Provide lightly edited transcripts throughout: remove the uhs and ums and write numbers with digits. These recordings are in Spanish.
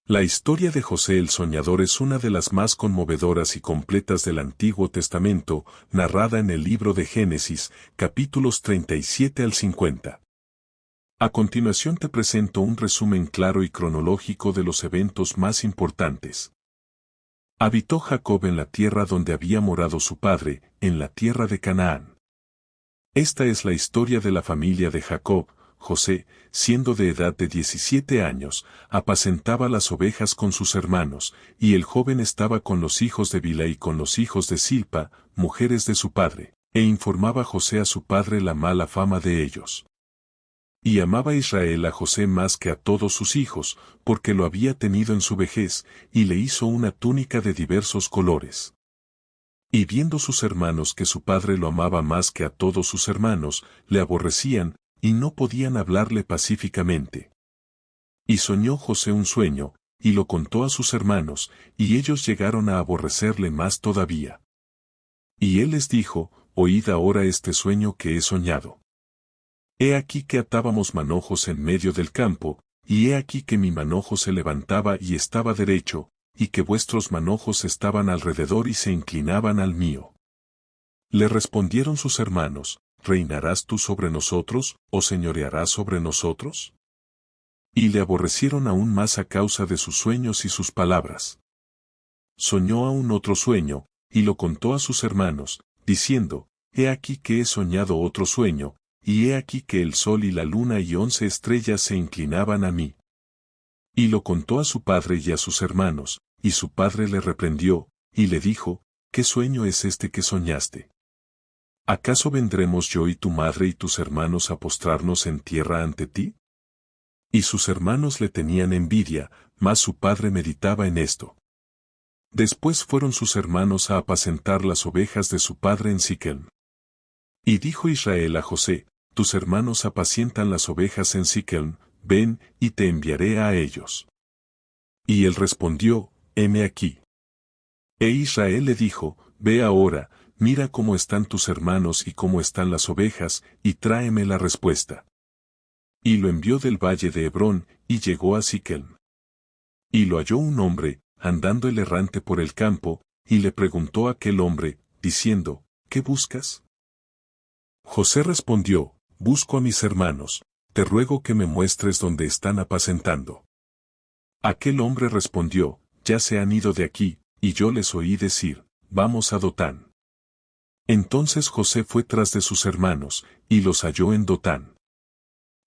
La historia de José el Soñador es una de las más conmovedoras y completas del Antiguo Testamento, narrada en el libro de Génesis, capítulos 37 al 50. A continuación te presento un resumen claro y cronológico de los eventos más importantes. Habitó Jacob en la tierra donde había morado su padre, en la tierra de Canaán. Esta es la historia de la familia de Jacob. José, siendo de edad de 17 años, apacentaba las ovejas con sus hermanos, y el joven estaba con los hijos de Bilha y con los hijos de Silpa, mujeres de su padre, e informaba José a su padre la mala fama de ellos. Y amaba Israel a José más que a todos sus hijos, porque lo había tenido en su vejez, y le hizo una túnica de diversos colores. Y viendo sus hermanos que su padre lo amaba más que a todos sus hermanos, le aborrecían, y no podían hablarle pacíficamente. Y soñó José un sueño, y lo contó a sus hermanos, y ellos llegaron a aborrecerle más todavía. Y él les dijo, oíd ahora este sueño que he soñado. He aquí que atábamos manojos en medio del campo, y he aquí que mi manojo se levantaba y estaba derecho, y que vuestros manojos estaban alrededor y se inclinaban al mío. Le respondieron sus hermanos, ¿reinarás tú sobre nosotros, o señorearás sobre nosotros? Y le aborrecieron aún más a causa de sus sueños y sus palabras. Soñó aún otro sueño, y lo contó a sus hermanos, diciendo, he aquí que he soñado otro sueño, y he aquí que el sol y la luna y 11 estrellas se inclinaban a mí. Y lo contó a su padre y a sus hermanos, y su padre le reprendió, y le dijo, ¿qué sueño es este que soñaste? ¿Acaso vendremos yo y tu madre y tus hermanos a postrarnos en tierra ante ti? Y sus hermanos le tenían envidia, mas su padre meditaba en esto. Después fueron sus hermanos a apacentar las ovejas de su padre en Siquem. Y dijo Israel a José, tus hermanos apacientan las ovejas en Siquem, ven, y te enviaré a ellos. Y él respondió, heme aquí. E Israel le dijo, ve ahora, mira cómo están tus hermanos y cómo están las ovejas, y tráeme la respuesta. Y lo envió del valle de Hebrón, y llegó a Siquem. Y lo halló un hombre, andando el errante por el campo, y le preguntó a aquel hombre, diciendo, ¿qué buscas? José respondió, busco a mis hermanos, te ruego que me muestres dónde están apacentando. Aquel hombre respondió, ya se han ido de aquí, y yo les oí decir, vamos a Dotán. Entonces José fue tras de sus hermanos, y los halló en Dotán.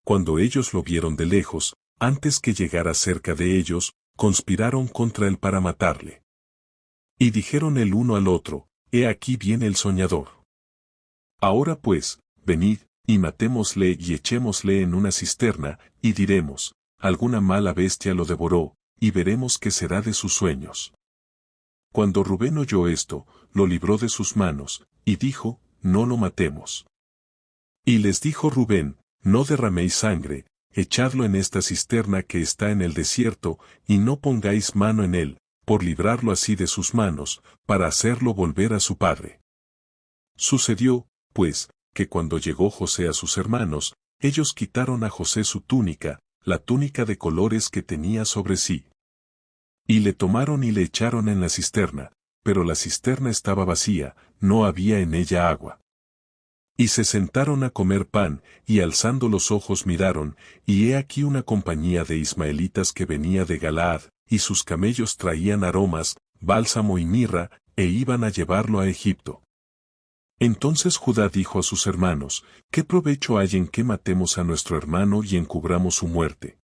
Cuando ellos lo vieron de lejos, antes que llegara cerca de ellos, conspiraron contra él para matarle. Y dijeron el uno al otro, he aquí viene el soñador. Ahora pues, venid, y matémosle y echémosle en una cisterna, y diremos, alguna mala bestia lo devoró, y veremos qué será de sus sueños. Cuando Rubén oyó esto, lo libró de sus manos, y dijo, no lo matemos. Y les dijo Rubén, no derraméis sangre, echadlo en esta cisterna que está en el desierto, y no pongáis mano en él, por librarlo así de sus manos, para hacerlo volver a su padre. Sucedió, pues, que cuando llegó José a sus hermanos, ellos quitaron a José su túnica, la túnica de colores que tenía sobre sí. Y le tomaron y le echaron en la cisterna, pero la cisterna estaba vacía, no había en ella agua. Y se sentaron a comer pan, y alzando los ojos miraron, y he aquí una compañía de ismaelitas que venía de Galaad, y sus camellos traían aromas, bálsamo y mirra, e iban a llevarlo a Egipto. Entonces Judá dijo a sus hermanos, ¿qué provecho hay en que matemos a nuestro hermano y encubramos su muerte?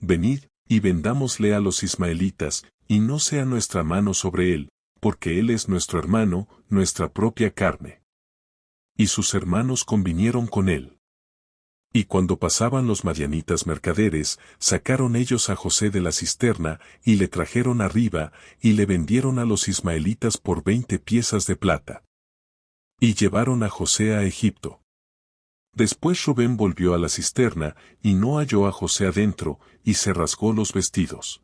Venid, y vendámosle a los ismaelitas, y no sea nuestra mano sobre él, porque él es nuestro hermano, nuestra propia carne. Y sus hermanos convinieron con él. Y cuando pasaban los madianitas mercaderes, sacaron ellos a José de la cisterna, y le trajeron arriba, y le vendieron a los ismaelitas por 20 piezas de plata. Y llevaron a José a Egipto. Después Rubén volvió a la cisterna, y no halló a José adentro, y se rasgó los vestidos.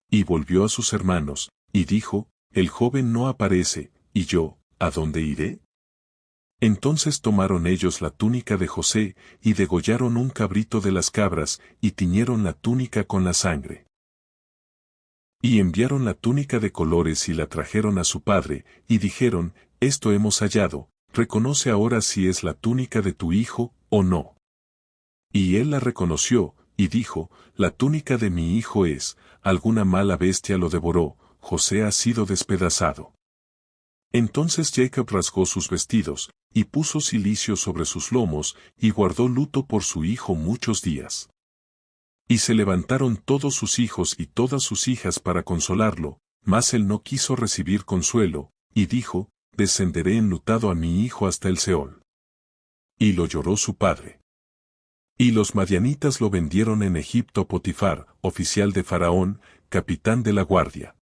Y volvió a sus hermanos, y dijo, el joven no aparece, y yo, ¿a dónde iré? Entonces tomaron ellos la túnica de José, y degollaron un cabrito de las cabras, y tiñeron la túnica con la sangre. Y enviaron la túnica de colores y la trajeron a su padre, y dijeron, esto hemos hallado, reconoce ahora si es la túnica de tu hijo, o no. Y él la reconoció, y dijo, la túnica de mi hijo es, alguna mala bestia lo devoró, José ha sido despedazado. Entonces Jacob rasgó sus vestidos, y puso cilicio sobre sus lomos, y guardó luto por su hijo muchos días. Y se levantaron todos sus hijos y todas sus hijas para consolarlo, mas él no quiso recibir consuelo, y dijo, descenderé enlutado a mi hijo hasta el Seol. Y lo lloró su padre. Y los madianitas lo vendieron en Egipto a Potifar, oficial de Faraón, capitán de la guardia.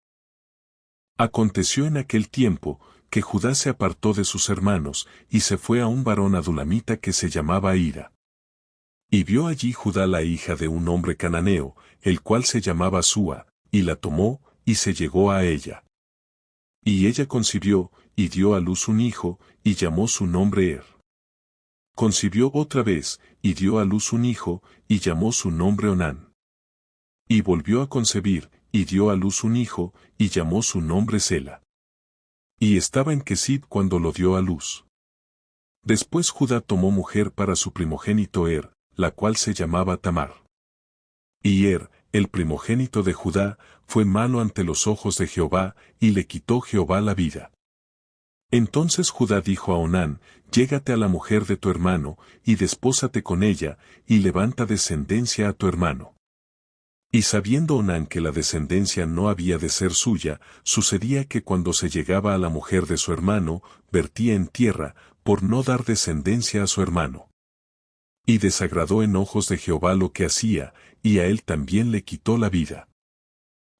Aconteció en aquel tiempo, que Judá se apartó de sus hermanos, y se fue a un varón adulamita que se llamaba Hira. Y vio allí Judá la hija de un hombre cananeo, el cual se llamaba Súa, y la tomó, y se llegó a ella. Y ella concibió, y dio a luz un hijo, y llamó su nombre Er. Concibió otra vez, y dio a luz un hijo, y llamó su nombre Onán. Y volvió a concebir, y dio a luz un hijo, y llamó su nombre Sela. Y estaba en Quesid cuando lo dio a luz. Después Judá tomó mujer para su primogénito Er, la cual se llamaba Tamar. Y Er, el primogénito de Judá, fue malo ante los ojos de Jehová, y le quitó Jehová la vida. Entonces Judá dijo a Onán, llégate a la mujer de tu hermano, y despósate con ella, y levanta descendencia a tu hermano. Y sabiendo Onán que la descendencia no había de ser suya, sucedía que cuando se llegaba a la mujer de su hermano, vertía en tierra, por no dar descendencia a su hermano. Y desagradó en ojos de Jehová lo que hacía, y a él también le quitó la vida.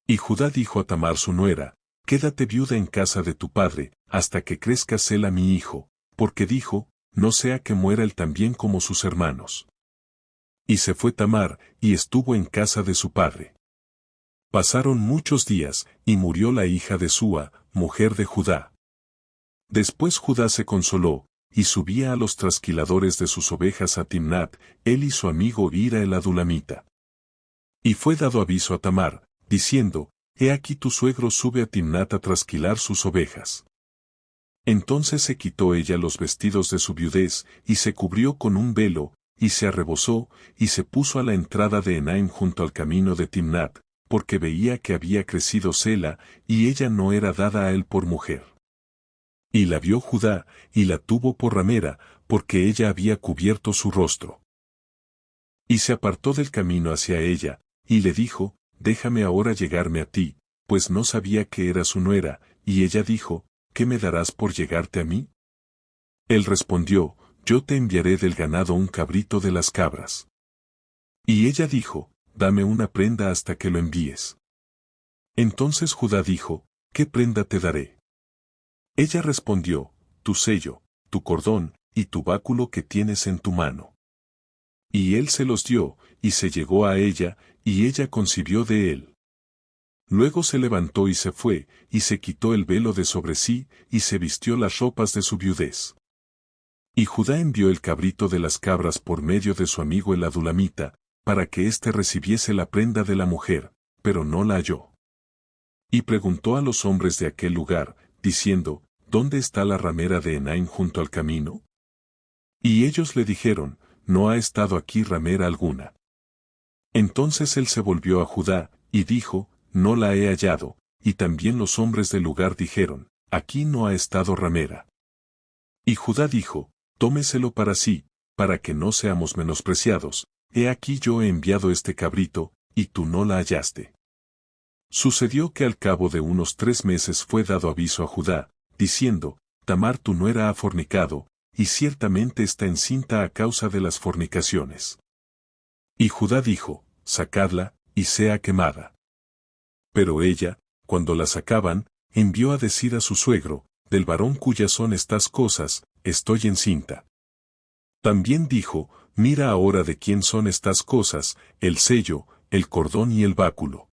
Y Judá dijo a Tamar su nuera, quédate viuda en casa de tu padre, hasta que crezca Sela mi hijo, porque dijo, no sea que muera él también como sus hermanos. Y se fue Tamar, y estuvo en casa de su padre. Pasaron muchos días, y murió la hija de Súa, mujer de Judá. Después Judá se consoló, y subía a los trasquiladores de sus ovejas a Timnat, él y su amigo Hira el adulamita. Y fue dado aviso a Tamar, diciendo, he aquí tu suegro sube a Timnat a trasquilar sus ovejas. Entonces se quitó ella los vestidos de su viudez, y se cubrió con un velo, y se arrebozó, y se puso a la entrada de Enaim junto al camino de Timnat, porque veía que había crecido Sela, y ella no era dada a él por mujer. Y la vio Judá, y la tuvo por ramera, porque ella había cubierto su rostro. Y se apartó del camino hacia ella, y le dijo, déjame ahora llegarme a ti, pues no sabía que era su nuera, y ella dijo, ¿qué me darás por llegarte a mí? Él respondió, yo te enviaré del ganado un cabrito de las cabras. Y ella dijo, dame una prenda hasta que lo envíes. Entonces Judá dijo, ¿qué prenda te daré? Ella respondió, tu sello, tu cordón, y tu báculo que tienes en tu mano. Y él se los dio, y se llegó a ella, y ella concibió de él. Luego se levantó y se fue, y se quitó el velo de sobre sí, y se vistió las ropas de su viudez. Y Judá envió el cabrito de las cabras por medio de su amigo el adulamita, para que éste recibiese la prenda de la mujer, pero no la halló. Y preguntó a los hombres de aquel lugar, diciendo, ¿dónde está la ramera de Enaim junto al camino? Y ellos le dijeron, no ha estado aquí ramera alguna. Entonces él se volvió a Judá, y dijo, no la he hallado, y también los hombres del lugar dijeron, aquí no ha estado ramera. Y Judá dijo, tómeselo para sí, para que no seamos menospreciados, he aquí yo he enviado este cabrito, y tú no la hallaste. Sucedió que al cabo de unos 3 meses fue dado aviso a Judá, diciendo, Tamar tu nuera ha fornicado, y ciertamente está encinta a causa de las fornicaciones. Y Judá dijo, sacadla, y sea quemada. Pero ella, cuando la sacaban, envió a decir a su suegro, del varón cuyas son estas cosas, estoy encinta. También dijo, mira ahora de quién son estas cosas, el sello, el cordón y el báculo.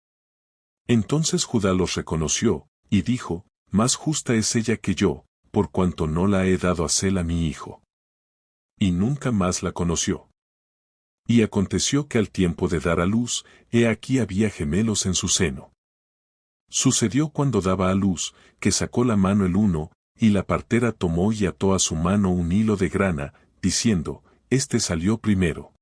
Entonces Judá los reconoció, y dijo, más justa es ella que yo, por cuanto no la he dado a Sela mi hijo. Y nunca más la conoció. Y aconteció que al tiempo de dar a luz, he aquí había gemelos en su seno. Sucedió cuando daba a luz, que sacó la mano el uno, y la partera tomó y ató a su mano un hilo de grana, diciendo, este salió primero.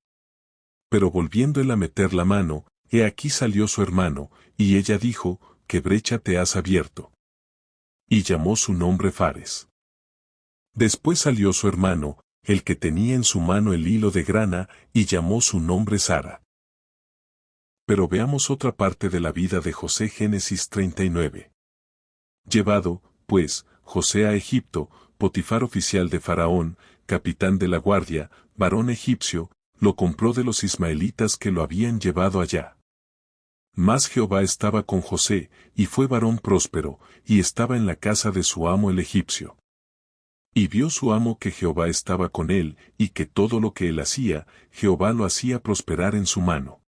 Pero volviendo él a meter la mano, he aquí salió su hermano, y ella dijo, ¿qué brecha te has abierto? Y llamó su nombre Fares. Después salió su hermano, el que tenía en su mano el hilo de grana, y llamó su nombre Sara. Pero veamos otra parte de la vida de José. Génesis 39. Llevado, pues, José a Egipto, Potifar oficial de Faraón, capitán de la guardia, varón egipcio, lo compró de los ismaelitas que lo habían llevado allá. Mas Jehová estaba con José, y fue varón próspero, y estaba en la casa de su amo el egipcio. Y vio su amo que Jehová estaba con él, y que todo lo que él hacía, Jehová lo hacía prosperar en su mano.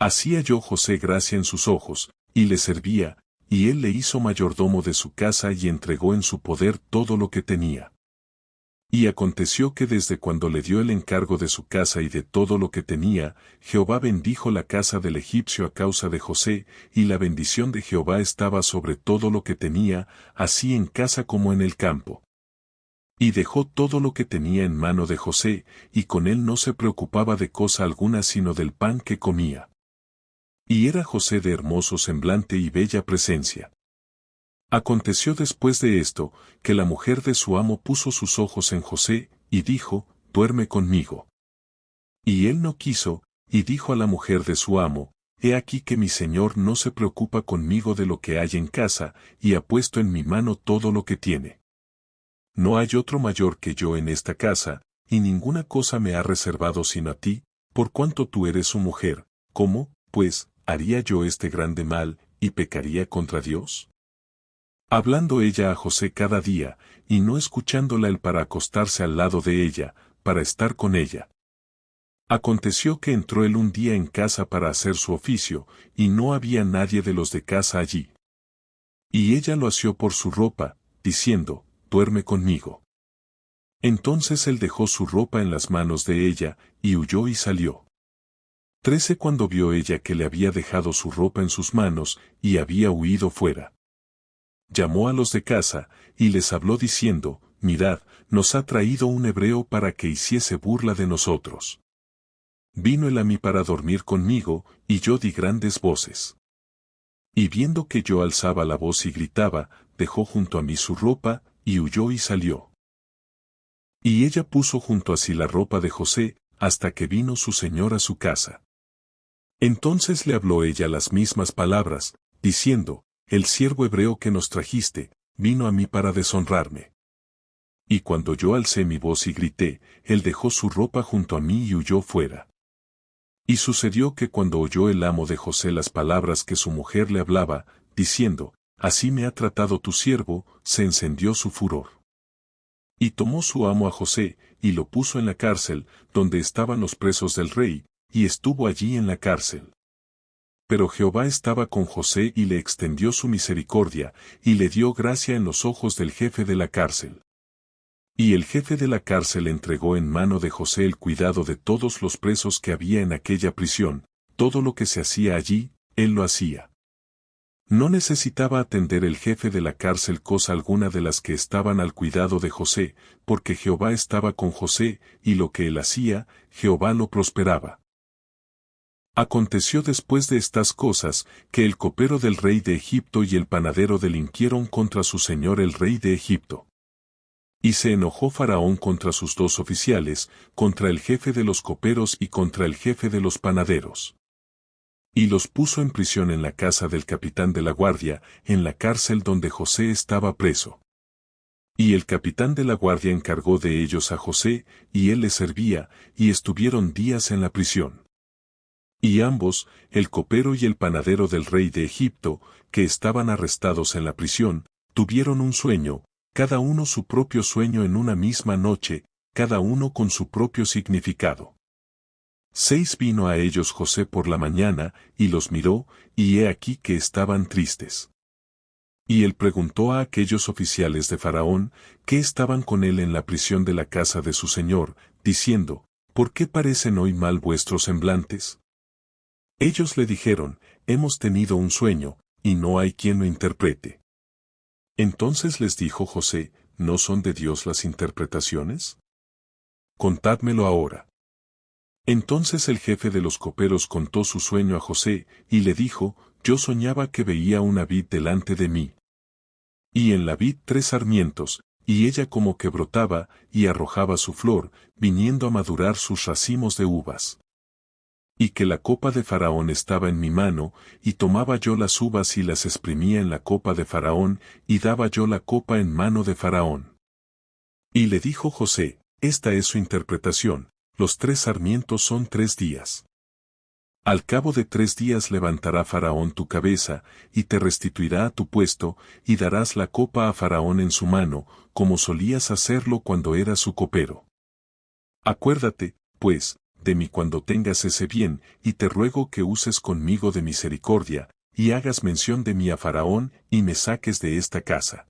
Así halló José gracia en sus ojos, y le servía, y él le hizo mayordomo de su casa y entregó en su poder todo lo que tenía. Y aconteció que desde cuando le dio el encargo de su casa y de todo lo que tenía, Jehová bendijo la casa del egipcio a causa de José, y la bendición de Jehová estaba sobre todo lo que tenía, así en casa como en el campo. Y dejó todo lo que tenía en mano de José, y con él no se preocupaba de cosa alguna sino del pan que comía. Y era José de hermoso semblante y bella presencia. Aconteció después de esto, que la mujer de su amo puso sus ojos en José, y dijo, duerme conmigo. Y él no quiso, y dijo a la mujer de su amo, he aquí que mi señor no se preocupa conmigo de lo que hay en casa, y ha puesto en mi mano todo lo que tiene. No hay otro mayor que yo en esta casa, y ninguna cosa me ha reservado sino a ti, por cuanto tú eres su mujer. ¿Cómo, pues, haría yo este grande mal, y pecaría contra Dios? Hablando ella a José cada día, y no escuchándola él para acostarse al lado de ella, para estar con ella. Aconteció que entró él un día en casa para hacer su oficio, y no había nadie de los de casa allí. Y ella lo asió por su ropa, diciendo, duerme conmigo. Entonces él dejó su ropa en las manos de ella, y huyó y salió. 13 Cuando vio ella que le había dejado su ropa en sus manos, y había huido fuera. Llamó a los de casa, y les habló diciendo, mirad, nos ha traído un hebreo para que hiciese burla de nosotros. Vino él a mí para dormir conmigo, y yo di grandes voces. Y viendo que yo alzaba la voz y gritaba, dejó junto a mí su ropa, y huyó y salió. Y ella puso junto a sí la ropa de José, hasta que vino su señor a su casa. Entonces le habló ella las mismas palabras, diciendo, el siervo hebreo que nos trajiste, vino a mí para deshonrarme. Y cuando yo alcé mi voz y grité, él dejó su ropa junto a mí y huyó fuera. Y sucedió que cuando oyó el amo de José las palabras que su mujer le hablaba, diciendo, así me ha tratado tu siervo, se encendió su furor. Y tomó su amo a José, y lo puso en la cárcel, donde estaban los presos del rey, y estuvo allí en la cárcel. Pero Jehová estaba con José y le extendió su misericordia, y le dio gracia en los ojos del jefe de la cárcel. Y el jefe de la cárcel entregó en mano de José el cuidado de todos los presos que había en aquella prisión, todo lo que se hacía allí, él lo hacía. No necesitaba atender el jefe de la cárcel cosa alguna de las que estaban al cuidado de José, porque Jehová estaba con José, y lo que él hacía, Jehová lo prosperaba. Aconteció después de estas cosas, que el copero del rey de Egipto y el panadero delinquieron contra su señor el rey de Egipto. Y se enojó Faraón contra sus dos oficiales, contra el jefe de los coperos y contra el jefe de los panaderos. Y los puso en prisión en la casa del capitán de la guardia, en la cárcel donde José estaba preso. Y el capitán de la guardia encargó de ellos a José, y él les servía, y estuvieron días en la prisión. Y ambos, el copero y el panadero del rey de Egipto, que estaban arrestados en la prisión, tuvieron un sueño, cada uno su propio sueño en una misma noche, cada uno con su propio significado. 6 Vino a ellos José por la mañana, y los miró, y he aquí que estaban tristes. Y él preguntó a aquellos oficiales de Faraón, que estaban con él en la prisión de la casa de su señor, diciendo, ¿por qué parecen hoy mal vuestros semblantes? Ellos le dijeron, hemos tenido un sueño, y no hay quien lo interprete. Entonces les dijo José, ¿no son de Dios las interpretaciones? Contádmelo ahora. Entonces el jefe de los coperos contó su sueño a José, y le dijo, yo soñaba que veía una vid delante de mí. Y en la vid 3 sarmientos, y ella como que brotaba, y arrojaba su flor, viniendo a madurar sus racimos de uvas. Y que la copa de Faraón estaba en mi mano, y tomaba yo las uvas y las exprimía en la copa de Faraón, y daba yo la copa en mano de Faraón. Y le dijo José, esta es su interpretación, los 3 sarmientos son 3 días. Al cabo de 3 días levantará Faraón tu cabeza, y te restituirá a tu puesto, y darás la copa a Faraón en su mano, como solías hacerlo cuando eras su copero. Acuérdate, pues, de mí cuando tengas ese bien, y te ruego que uses conmigo de misericordia, y hagas mención de mí a Faraón, y me saques de esta casa.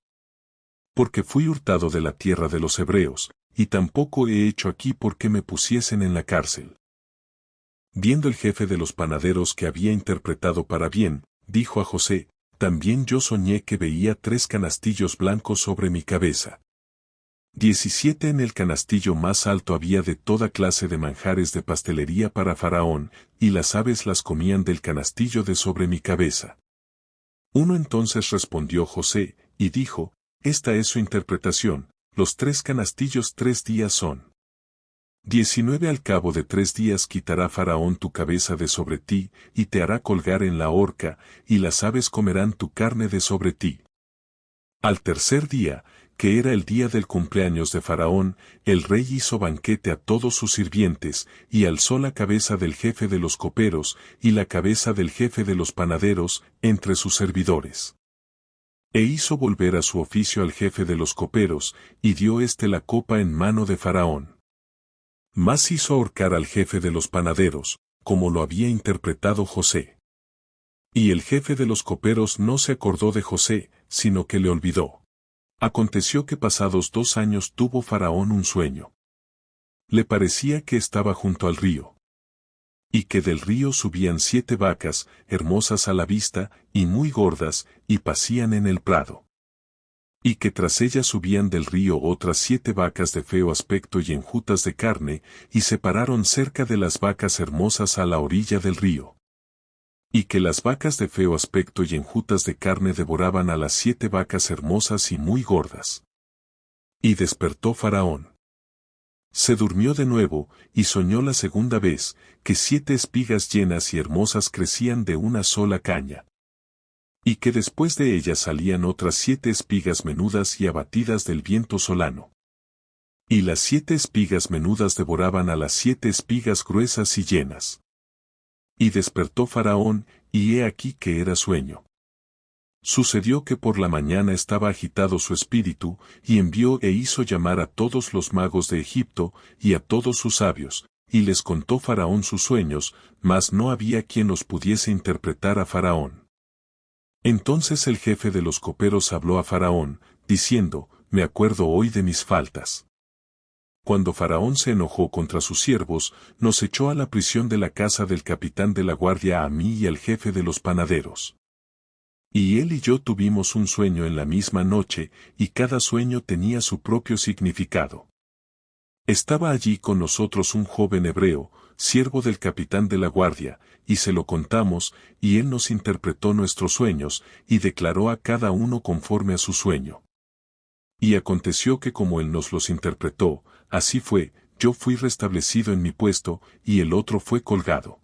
Porque fui hurtado de la tierra de los hebreos, y tampoco he hecho aquí porque me pusiesen en la cárcel. Viendo el jefe de los panaderos que había interpretado para bien, dijo a José, también yo soñé que veía 3 canastillos blancos sobre mi cabeza. 17 en el canastillo más alto había de toda clase de manjares de pastelería para Faraón, y las aves las comían del canastillo de sobre mi cabeza. Uno entonces respondió José, y dijo, esta es su interpretación, los 3 canastillos 3 días son. 19 al cabo de 3 días quitará Faraón tu cabeza de sobre ti, y te hará colgar en la horca, y las aves comerán tu carne de sobre ti. Al tercer día, que era el día del cumpleaños de Faraón, el rey hizo banquete a todos sus sirvientes, y alzó la cabeza del jefe de los coperos, y la cabeza del jefe de los panaderos, entre sus servidores. E hizo volver a su oficio al jefe de los coperos, y dio la copa en mano de Faraón. Mas hizo ahorcar al jefe de los panaderos, como lo había interpretado José. Y el jefe de los coperos no se acordó de José, sino que le olvidó. Aconteció que pasados 2 años tuvo Faraón un sueño. Le parecía que estaba junto al río. Y que del río subían 7 vacas, hermosas a la vista, y muy gordas, y pacían en el prado. Y que tras ellas subían del río otras 7 vacas de feo aspecto y enjutas de carne, y se pararon cerca de las vacas hermosas a la orilla del río. Y que las vacas de feo aspecto y enjutas de carne devoraban a las 7 vacas hermosas y muy gordas. Y despertó Faraón. Se durmió de nuevo, y soñó la segunda vez, que 7 espigas llenas y hermosas crecían de una sola caña. Y que después de ellas salían otras 7 espigas menudas y abatidas del viento solano. Y las 7 espigas menudas devoraban a las 7 espigas gruesas y llenas. Y despertó Faraón, y he aquí que era sueño. Sucedió que por la mañana estaba agitado su espíritu, y envió e hizo llamar a todos los magos de Egipto, y a todos sus sabios, y les contó Faraón sus sueños, mas no había quien los pudiese interpretar a Faraón. Entonces el jefe de los coperos habló a Faraón, diciendo, me acuerdo hoy de mis faltas. Cuando Faraón se enojó contra sus siervos, nos echó a la prisión de la casa del capitán de la guardia a mí y al jefe de los panaderos. Y él y yo tuvimos un sueño en la misma noche, y cada sueño tenía su propio significado. Estaba allí con nosotros un joven hebreo, siervo del capitán de la guardia, y se lo contamos, y él nos interpretó nuestros sueños, y declaró a cada uno conforme a su sueño. Y aconteció que como él nos los interpretó, así fue, yo fui restablecido en mi puesto, y el otro fue colgado.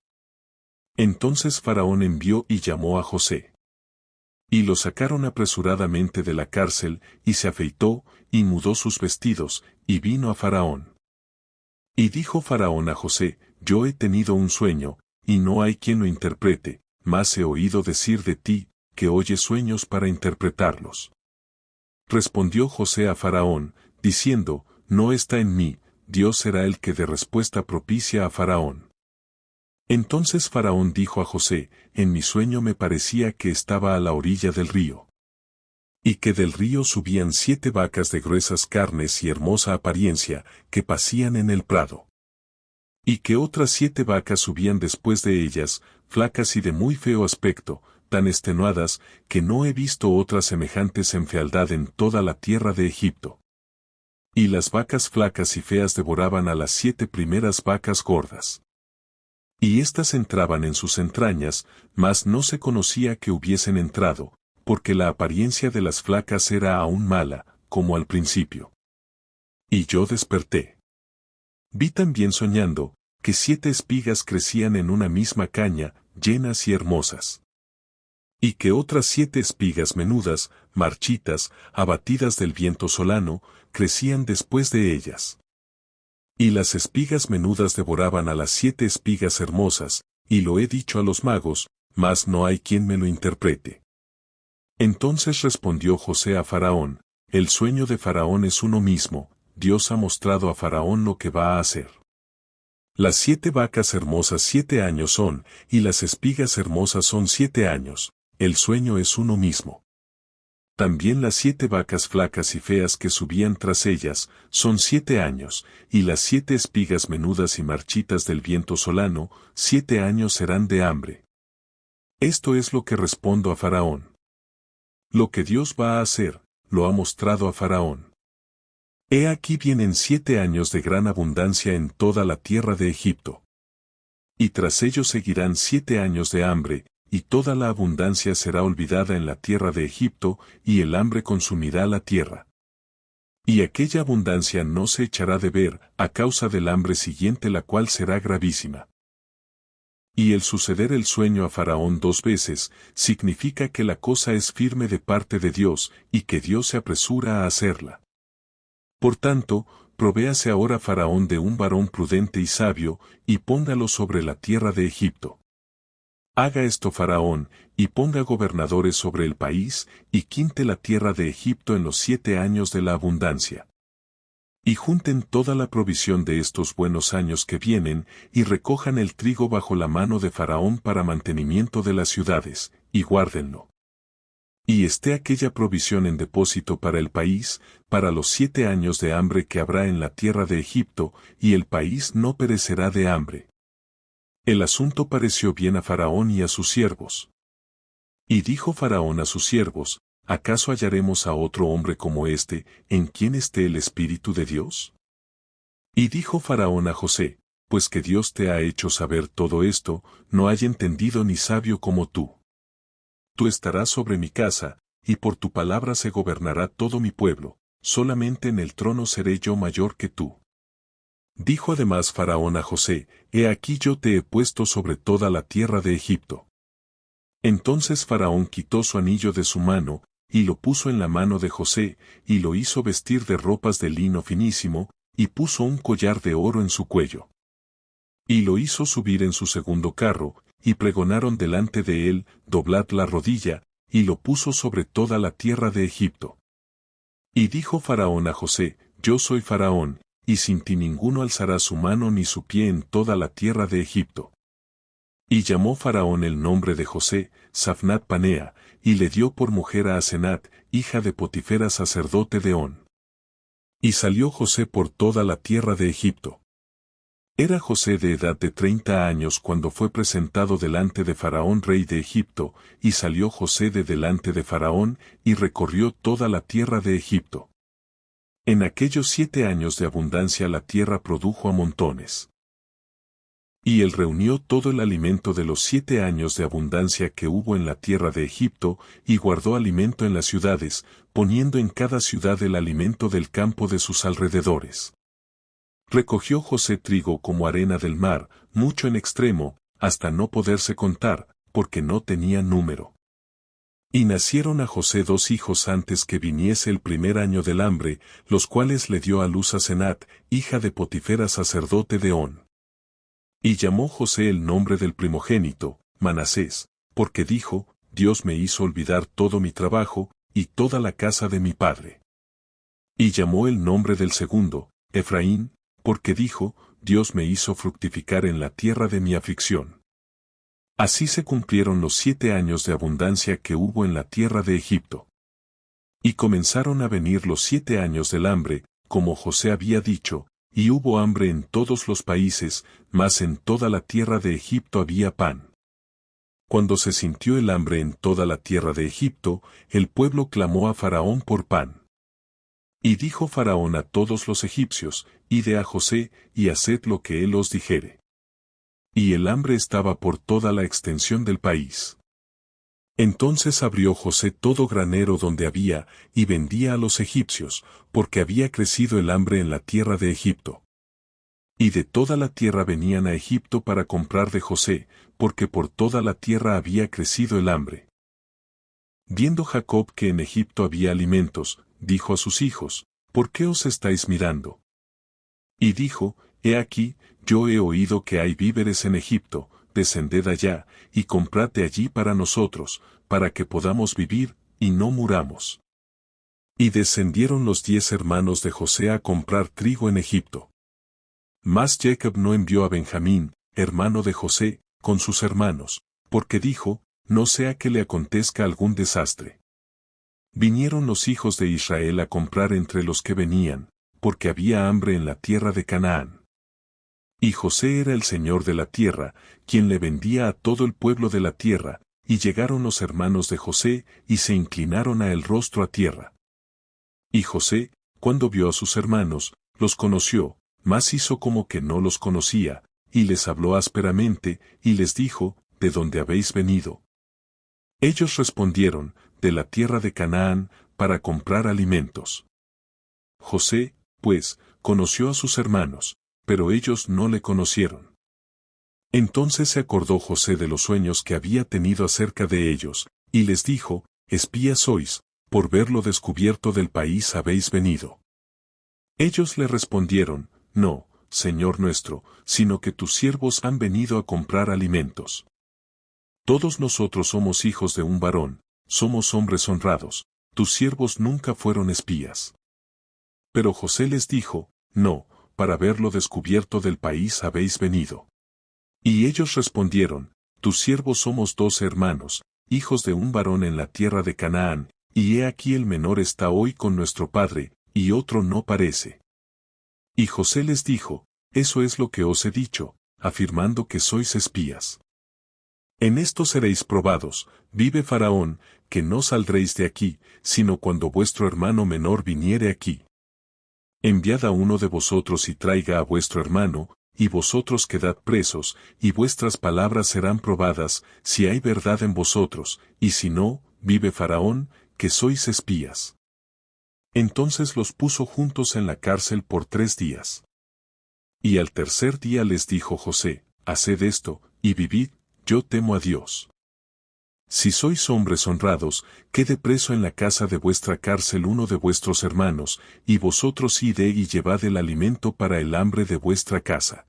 Entonces Faraón envió y llamó a José. Y lo sacaron apresuradamente de la cárcel, y se afeitó, y mudó sus vestidos, y vino a Faraón. Y dijo Faraón a José, yo he tenido un sueño, y no hay quien lo interprete, mas he oído decir de ti, que oyes sueños para interpretarlos. Respondió José a Faraón, diciendo, no está en mí, Dios será el que dé respuesta propicia a Faraón. Entonces Faraón dijo a José, en mi sueño me parecía que estaba a la orilla del río. Y que del río subían 7 vacas de gruesas carnes y hermosa apariencia, que pacían en el prado. Y que otras 7 vacas subían después de ellas, flacas y de muy feo aspecto, tan extenuadas, que no he visto otras semejantes en fealdad en toda la tierra de Egipto. Y las vacas flacas y feas devoraban a las 7 primeras vacas gordas. Y éstas entraban en sus entrañas, mas no se conocía que hubiesen entrado, porque la apariencia de las flacas era aún mala, como al principio. Y yo desperté. Vi también soñando, que 7 espigas crecían en una misma caña, llenas y hermosas. Y que otras 7 espigas menudas, marchitas, abatidas del viento solano, crecían después de ellas. Y las espigas menudas devoraban a las 7 espigas hermosas, y lo he dicho a los magos, mas no hay quien me lo interprete. Entonces respondió José a Faraón, el sueño de Faraón es uno mismo, Dios ha mostrado a Faraón lo que va a hacer. Las 7 vacas hermosas 7 años son, y las espigas hermosas son 7 años, el sueño es uno mismo. También las 7 vacas flacas y feas que subían tras ellas, son 7 años, y las 7 espigas menudas y marchitas del viento solano, 7 años serán de hambre. Esto es lo que respondo a Faraón. Lo que Dios va a hacer, lo ha mostrado a Faraón. He aquí vienen 7 años de gran abundancia en toda la tierra de Egipto. Y tras ellos seguirán 7 años de hambre, y toda la abundancia será olvidada en la tierra de Egipto, y el hambre consumirá la tierra. Y aquella abundancia no se echará de ver, a causa del hambre siguiente la cual será gravísima. Y el suceder el sueño a Faraón 2 veces, significa que la cosa es firme de parte de Dios, y que Dios se apresura a hacerla. Por tanto, provéase ahora Faraón de un varón prudente y sabio, y póngalo sobre la tierra de Egipto. Haga esto Faraón, y ponga gobernadores sobre el país, y quinte la tierra de Egipto en los 7 años de la abundancia. Y junten toda la provisión de estos buenos años que vienen, y recojan el trigo bajo la mano de Faraón para mantenimiento de las ciudades, y guárdenlo. Y esté aquella provisión en depósito para el país, para los 7 años de hambre que habrá en la tierra de Egipto, y el país no perecerá de hambre. El asunto pareció bien a Faraón y a sus siervos. Y dijo Faraón a sus siervos, ¿acaso hallaremos a otro hombre como este, en quien esté el Espíritu de Dios? Y dijo Faraón a José, pues que Dios te ha hecho saber todo esto, no hay entendido ni sabio como tú. Tú estarás sobre mi casa, y por tu palabra se gobernará todo mi pueblo, solamente en el trono seré yo mayor que tú. Dijo además Faraón a José, he aquí yo te he puesto sobre toda la tierra de Egipto. Entonces Faraón quitó su anillo de su mano, y lo puso en la mano de José, y lo hizo vestir de ropas de lino finísimo, y puso un collar de oro en su cuello. Y lo hizo subir en su segundo carro, y pregonaron delante de él, doblad la rodilla, y lo puso sobre toda la tierra de Egipto. Y dijo Faraón a José, yo soy Faraón, y sin ti ninguno alzará su mano ni su pie en toda la tierra de Egipto. Y llamó Faraón el nombre de José, Safnat Panea, y le dio por mujer a Asenat, hija de Potifera sacerdote de On. Y salió José por toda la tierra de Egipto. Era José de edad de 30 años cuando fue presentado delante de Faraón rey de Egipto, y salió José de delante de Faraón, y recorrió toda la tierra de Egipto. En aquellos 7 años de abundancia la tierra produjo a montones. Y él reunió todo el alimento de los 7 años de abundancia que hubo en la tierra de Egipto, y guardó alimento en las ciudades, poniendo en cada ciudad el alimento del campo de sus alrededores. Recogió José trigo como arena del mar, mucho en extremo, hasta no poderse contar, porque no tenía número. Y nacieron a José 2 hijos antes que viniese el primer año del hambre, los cuales le dio a luz Asenat, hija de Potifera sacerdote de On. Y llamó José el nombre del primogénito, Manasés, porque dijo, Dios me hizo olvidar todo mi trabajo, y toda la casa de mi padre. Y llamó el nombre del segundo, Efraín, porque dijo, Dios me hizo fructificar en la tierra de mi aflicción. Así se cumplieron los 7 años de abundancia que hubo en la tierra de Egipto. Y comenzaron a venir los 7 años del hambre, como José había dicho, y hubo hambre en todos los países, mas en toda la tierra de Egipto había pan. Cuando se sintió el hambre en toda la tierra de Egipto, el pueblo clamó a Faraón por pan. Y dijo Faraón a todos los egipcios, id a José, y haced lo que él os dijere. Y el hambre estaba por toda la extensión del país. Entonces abrió José todo granero donde había, y vendía a los egipcios, porque había crecido el hambre en la tierra de Egipto. Y de toda la tierra venían a Egipto para comprar de José, porque por toda la tierra había crecido el hambre. Viendo Jacob que en Egipto había alimentos, dijo a sus hijos, ¿por qué os estáis mirando? Y dijo, he aquí, yo he oído que hay víveres en Egipto, descended allá, y comprad de allí para nosotros, para que podamos vivir, y no muramos. Y descendieron los 10 hermanos de José a comprar trigo en Egipto. Mas Jacob no envió a Benjamín, hermano de José, con sus hermanos, porque dijo, no sea que le acontezca algún desastre. Vinieron los hijos de Israel a comprar entre los que venían, porque había hambre en la tierra de Canaán. Y José era el señor de la tierra, quien le vendía a todo el pueblo de la tierra, y llegaron los hermanos de José, y se inclinaron a el rostro a tierra. Y José, cuando vio a sus hermanos, los conoció, mas hizo como que no los conocía, y les habló ásperamente, y les dijo, ¿de dónde habéis venido? Ellos respondieron, de la tierra de Canaán, para comprar alimentos. José, pues, conoció a sus hermanos, pero ellos no le conocieron. Entonces se acordó José de los sueños que había tenido acerca de ellos, y les dijo, espías sois, por ver lo descubierto del país habéis venido. Ellos le respondieron, no, Señor nuestro, sino que tus siervos han venido a comprar alimentos. Todos nosotros somos hijos de un varón, somos hombres honrados, tus siervos nunca fueron espías. Pero José les dijo, no, para ver lo descubierto del país habéis venido. Y ellos respondieron, tus siervos somos 12 hermanos, hijos de un varón en la tierra de Canaán, y he aquí el menor está hoy con nuestro padre, y otro no parece. Y José les dijo, eso es lo que os he dicho, afirmando que sois espías. En esto seréis probados, vive Faraón, que no saldréis de aquí, sino cuando vuestro hermano menor viniere aquí. Enviad a uno de vosotros y traiga a vuestro hermano, y vosotros quedad presos, y vuestras palabras serán probadas, si hay verdad en vosotros, y si no, vive Faraón, que sois espías. Entonces los puso juntos en la cárcel por 3 días. Y al tercer día les dijo José, haced esto, y vivid, yo temo a Dios. Si sois hombres honrados, quede preso en la casa de vuestra cárcel uno de vuestros hermanos, y vosotros id y llevad el alimento para el hambre de vuestra casa.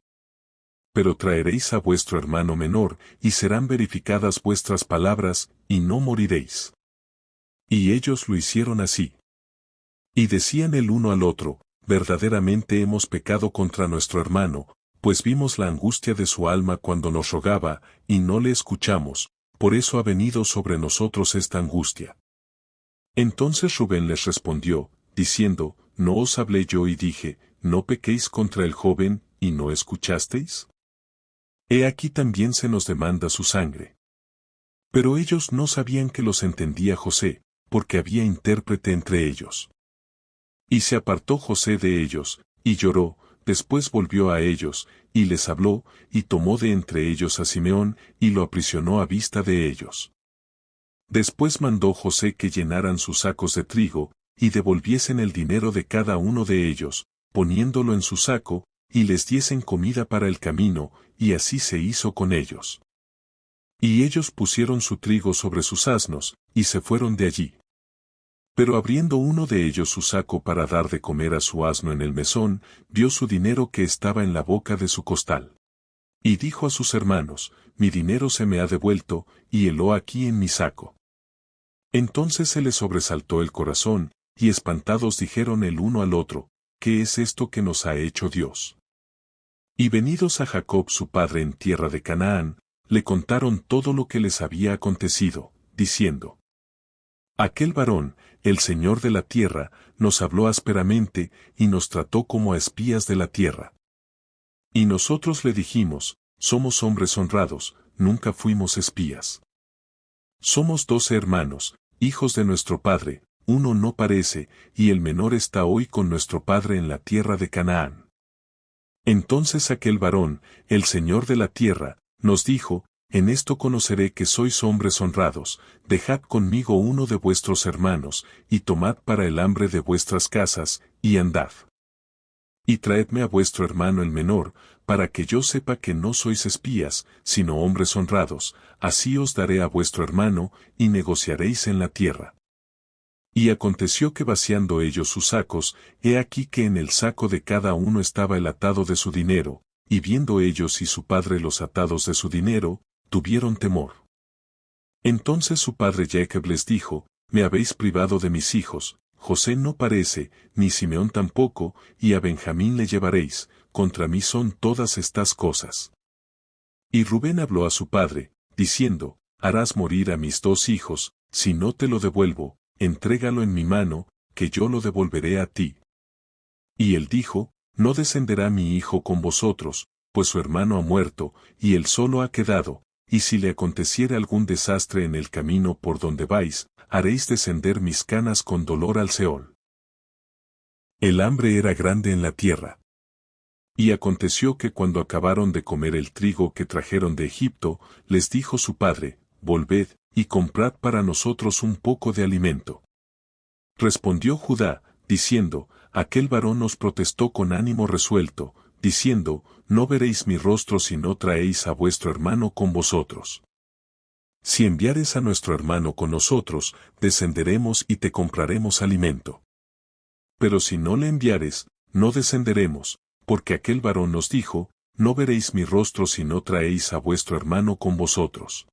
Pero traeréis a vuestro hermano menor, y serán verificadas vuestras palabras, y no moriréis. Y ellos lo hicieron así. Y decían el uno al otro, verdaderamente hemos pecado contra nuestro hermano, pues vimos la angustia de su alma cuando nos rogaba, y no le escuchamos, por eso ha venido sobre nosotros esta angustia. Entonces Rubén les respondió, diciendo, ¿no os hablé yo y dije, no pequéis contra el joven, y no escuchasteis? He aquí también se nos demanda su sangre. Pero ellos no sabían que los entendía José, porque había intérprete entre ellos. Y se apartó José de ellos, y lloró, después volvió a ellos, y les habló, y tomó de entre ellos a Simeón, y lo aprisionó a vista de ellos. Después mandó José que llenaran sus sacos de trigo, y devolviesen el dinero de cada uno de ellos, poniéndolo en su saco, y les diesen comida para el camino, y así se hizo con ellos. Y ellos pusieron su trigo sobre sus asnos, y se fueron de allí. Pero abriendo uno de ellos su saco para dar de comer a su asno en el mesón, vio su dinero que estaba en la boca de su costal. Y dijo a sus hermanos, mi dinero se me ha devuelto, y heló aquí en mi saco. Entonces se les sobresaltó el corazón, y espantados dijeron el uno al otro, ¿qué es esto que nos ha hecho Dios? Y venidos a Jacob su padre en tierra de Canaán, le contaron todo lo que les había acontecido, diciendo, aquel varón, el Señor de la tierra, nos habló ásperamente, y nos trató como a espías de la tierra. Y nosotros le dijimos, somos hombres honrados, nunca fuimos espías. Somos 12 hermanos, hijos de nuestro padre, uno no parece, y el menor está hoy con nuestro padre en la tierra de Canaán. Entonces aquel varón, el Señor de la tierra, nos dijo, en esto conoceré que sois hombres honrados, dejad conmigo uno de vuestros hermanos, y tomad para el hambre de vuestras casas, y andad. Y traedme a vuestro hermano el menor, para que yo sepa que no sois espías, sino hombres honrados, así os daré a vuestro hermano, y negociaréis en la tierra. Y aconteció que vaciando ellos sus sacos, he aquí que en el saco de cada uno estaba el atado de su dinero, y viendo ellos y su padre los atados de su dinero, tuvieron temor. Entonces su padre Jacob les dijo, me habéis privado de mis hijos, José no parece, ni Simeón tampoco, y a Benjamín le llevaréis, contra mí son todas estas cosas. Y Rubén habló a su padre, diciendo, harás morir a mis 2 hijos, si no te lo devuelvo, entrégalo en mi mano, que yo lo devolveré a ti. Y él dijo, no descenderá mi hijo con vosotros, pues su hermano ha muerto, y él solo ha quedado, y si le aconteciere algún desastre en el camino por donde vais, haréis descender mis canas con dolor al Seol. El hambre era grande en la tierra. Y aconteció que cuando acabaron de comer el trigo que trajeron de Egipto, les dijo su padre, volved, y comprad para nosotros un poco de alimento. Respondió Judá, diciendo, aquel varón nos protestó con ánimo resuelto, diciendo, no veréis mi rostro si no traéis a vuestro hermano con vosotros. Si enviares a nuestro hermano con nosotros, descenderemos y te compraremos alimento. Pero si no le enviares, no descenderemos, porque aquel varón nos dijo, no veréis mi rostro si no traéis a vuestro hermano con vosotros.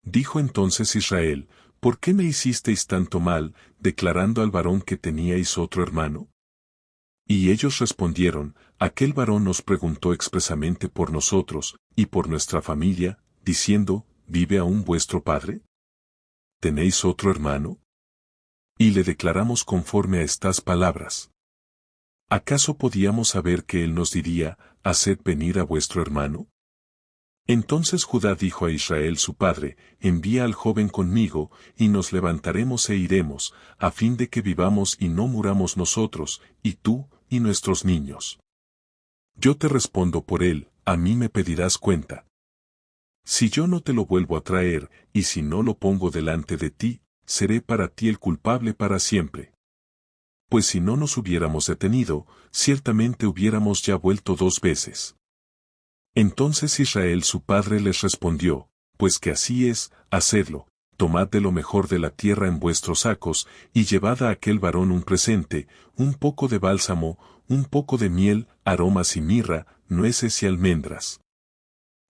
Dijo entonces Israel, ¿por qué me hicisteis tanto mal, declarando al varón que teníais otro hermano? Y ellos respondieron, aquel varón nos preguntó expresamente por nosotros, y por nuestra familia, diciendo, ¿vive aún vuestro padre? ¿Tenéis otro hermano? Y le declaramos conforme a estas palabras. ¿Acaso podíamos saber que él nos diría, haced venir a vuestro hermano? Entonces Judá dijo a Israel su padre, envía al joven conmigo, y nos levantaremos e iremos, a fin de que vivamos y no muramos nosotros, y tú, y nuestros niños. Yo te respondo por él, a mí me pedirás cuenta. Si yo no te lo vuelvo a traer, y si no lo pongo delante de ti, seré para ti el culpable para siempre. Pues si no nos hubiéramos detenido, ciertamente hubiéramos ya vuelto 2 veces. Entonces Israel su padre les respondió, pues que así es, hacedlo, tomad de lo mejor de la tierra en vuestros sacos, y llevad a aquel varón un presente, un poco de bálsamo, un poco de miel, aromas y mirra, nueces y almendras.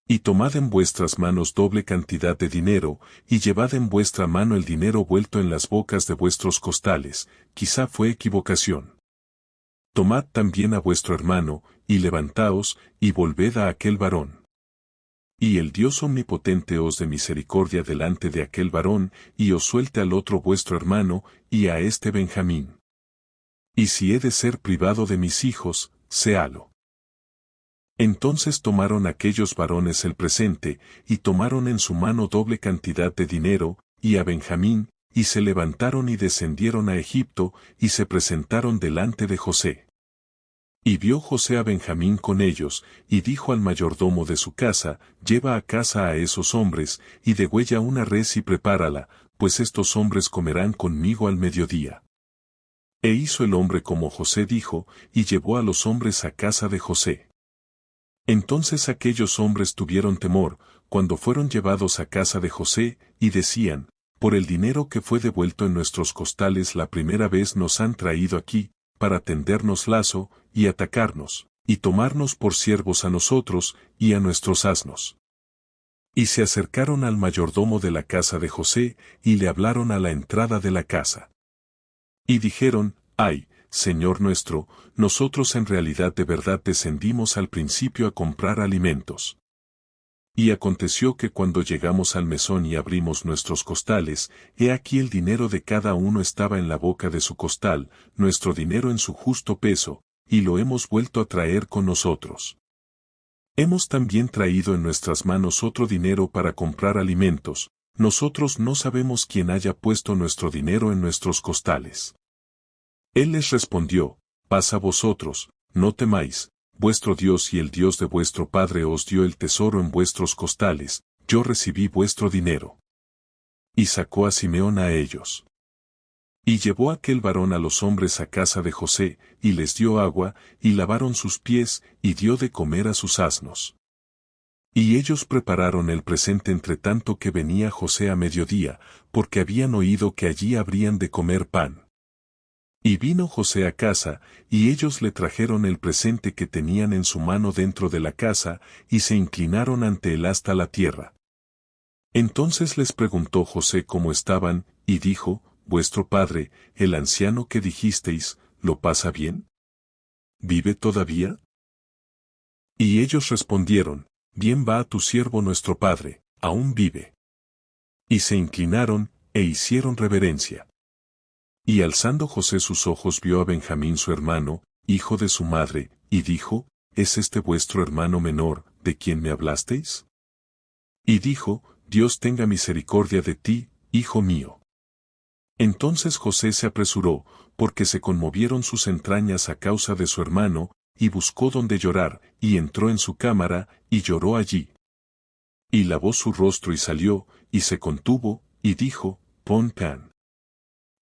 Y tomad en vuestras manos doble cantidad de dinero, y llevad en vuestra mano el dinero vuelto en las bocas de vuestros costales, quizá fue equivocación. Tomad también a vuestro hermano, y levantaos, y volved a aquel varón. Y el Dios omnipotente os dé misericordia delante de aquel varón, y os suelte al otro vuestro hermano, y a este Benjamín. Y si he de ser privado de mis hijos, séalo. Entonces tomaron aquellos varones el presente, y tomaron en su mano doble cantidad de dinero, y a Benjamín, y se levantaron y descendieron a Egipto, y se presentaron delante de José. Y vio José a Benjamín con ellos, y dijo al mayordomo de su casa, lleva a casa a esos hombres, y degüella una res y prepárala, pues estos hombres comerán conmigo al mediodía. E hizo el hombre como José dijo, y llevó a los hombres a casa de José. Entonces aquellos hombres tuvieron temor, cuando fueron llevados a casa de José, y decían, por el dinero que fue devuelto en nuestros costales la primera vez nos han traído aquí, para tendernos lazo, y atacarnos, y tomarnos por siervos a nosotros, y a nuestros asnos. Y se acercaron al mayordomo de la casa de José, y le hablaron a la entrada de la casa. Y dijeron, ay, Señor nuestro, nosotros en realidad de verdad descendimos al principio a comprar alimentos. Y aconteció que cuando llegamos al mesón y abrimos nuestros costales, he aquí el dinero de cada uno estaba en la boca de su costal, nuestro dinero en su justo peso, y lo hemos vuelto a traer con nosotros. Hemos también traído en nuestras manos otro dinero para comprar alimentos, nosotros no sabemos quién haya puesto nuestro dinero en nuestros costales. Él les respondió, paz a vosotros, no temáis, vuestro Dios y el Dios de vuestro Padre os dio el tesoro en vuestros costales, yo recibí vuestro dinero. Y sacó a Simeón a ellos. Y llevó aquel varón a los hombres a casa de José, y les dio agua, y lavaron sus pies, y dio de comer a sus asnos. Y ellos prepararon el presente entre tanto que venía José a mediodía, porque habían oído que allí habrían de comer pan. Y vino José a casa, y ellos le trajeron el presente que tenían en su mano dentro de la casa, y se inclinaron ante él hasta la tierra. Entonces les preguntó José cómo estaban, y dijo, vuestro padre, el anciano que dijisteis, ¿lo pasa bien? ¿Vive todavía? Y ellos respondieron, bien va a tu siervo nuestro padre, aún vive. Y se inclinaron, e hicieron reverencia. Y alzando José sus ojos vio a Benjamín su hermano, hijo de su madre, y dijo, ¿es este vuestro hermano menor, de quien me hablasteis? Y dijo, Dios tenga misericordia de ti, hijo mío. Entonces José se apresuró, porque se conmovieron sus entrañas a causa de su hermano, y buscó donde llorar, y entró en su cámara, y lloró allí. Y lavó su rostro y salió, y se contuvo, y dijo, pon pan.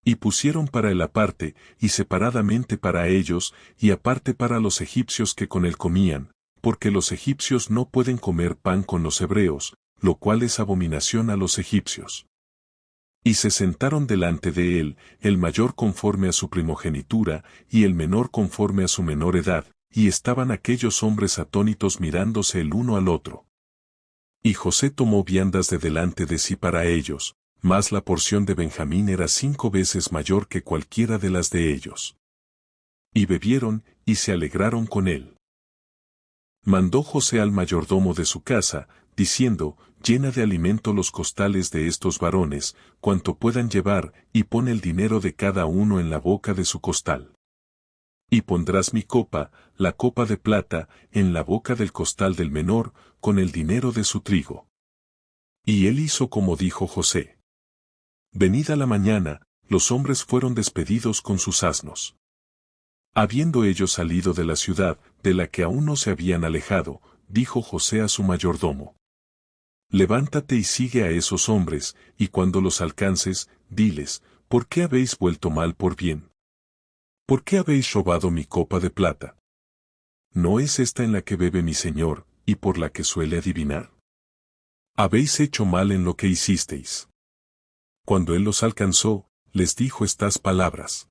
Y pusieron para él aparte, y separadamente para ellos, y aparte para los egipcios que con él comían, porque los egipcios no pueden comer pan con los hebreos, lo cual es abominación a los egipcios. Y se sentaron delante de él, el mayor conforme a su primogenitura, y el menor conforme a su menor edad, y estaban aquellos hombres atónitos mirándose el uno al otro. Y José tomó viandas de delante de sí para ellos, mas la porción de Benjamín era 5 veces mayor que cualquiera de las de ellos. Y bebieron, y se alegraron con él. Mandó José al mayordomo de su casa, diciendo, llena de alimento los costales de estos varones, cuanto puedan llevar, y pon el dinero de cada uno en la boca de su costal. Y pondrás mi copa, la copa de plata, en la boca del costal del menor, con el dinero de su trigo. Y él hizo como dijo José. Venida la mañana, los hombres fueron despedidos con sus asnos. Habiendo ellos salido de la ciudad, de la que aún no se habían alejado, dijo José a su mayordomo. Levántate y sigue a esos hombres, y cuando los alcances, diles, ¿por qué habéis vuelto mal por bien? ¿Por qué habéis robado mi copa de plata? ¿No es esta en la que bebe mi señor, y por la que suele adivinar? Habéis hecho mal en lo que hicisteis. Cuando él los alcanzó, les dijo estas palabras.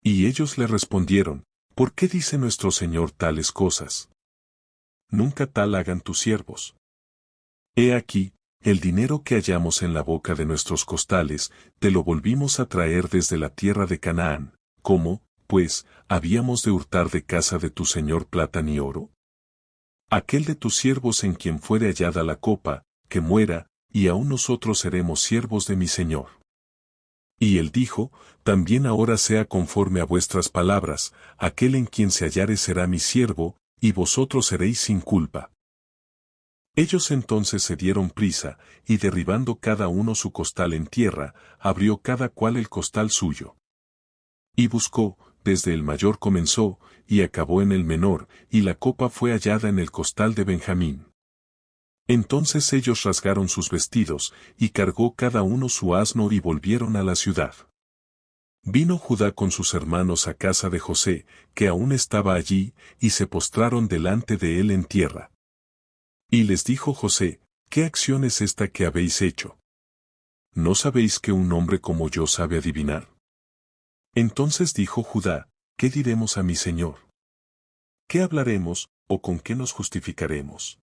Y ellos le respondieron, ¿por qué dice nuestro señor tales cosas? Nunca tal hagan tus siervos. He aquí, el dinero que hallamos en la boca de nuestros costales, te lo volvimos a traer desde la tierra de Canaán. ¿Cómo, pues, habíamos de hurtar de casa de tu señor plata ni oro? Aquel de tus siervos en quien fuere hallada la copa, que muera, y aún nosotros seremos siervos de mi señor. Y él dijo, también ahora sea conforme a vuestras palabras, aquel en quien se hallare será mi siervo, y vosotros seréis sin culpa. Ellos entonces se dieron prisa, y derribando cada uno su costal en tierra, abrió cada cual el costal suyo. Y buscó, desde el mayor comenzó, y acabó en el menor, y la copa fue hallada en el costal de Benjamín. Entonces ellos rasgaron sus vestidos, y cargó cada uno su asno y volvieron a la ciudad. Vino Judá con sus hermanos a casa de José, que aún estaba allí, y se postraron delante de él en tierra. Y les dijo José, ¿qué acción es esta que habéis hecho? ¿No sabéis que un hombre como yo sabe adivinar? Entonces dijo Judá, ¿qué diremos a mi señor? ¿Qué hablaremos, o con qué nos justificaremos?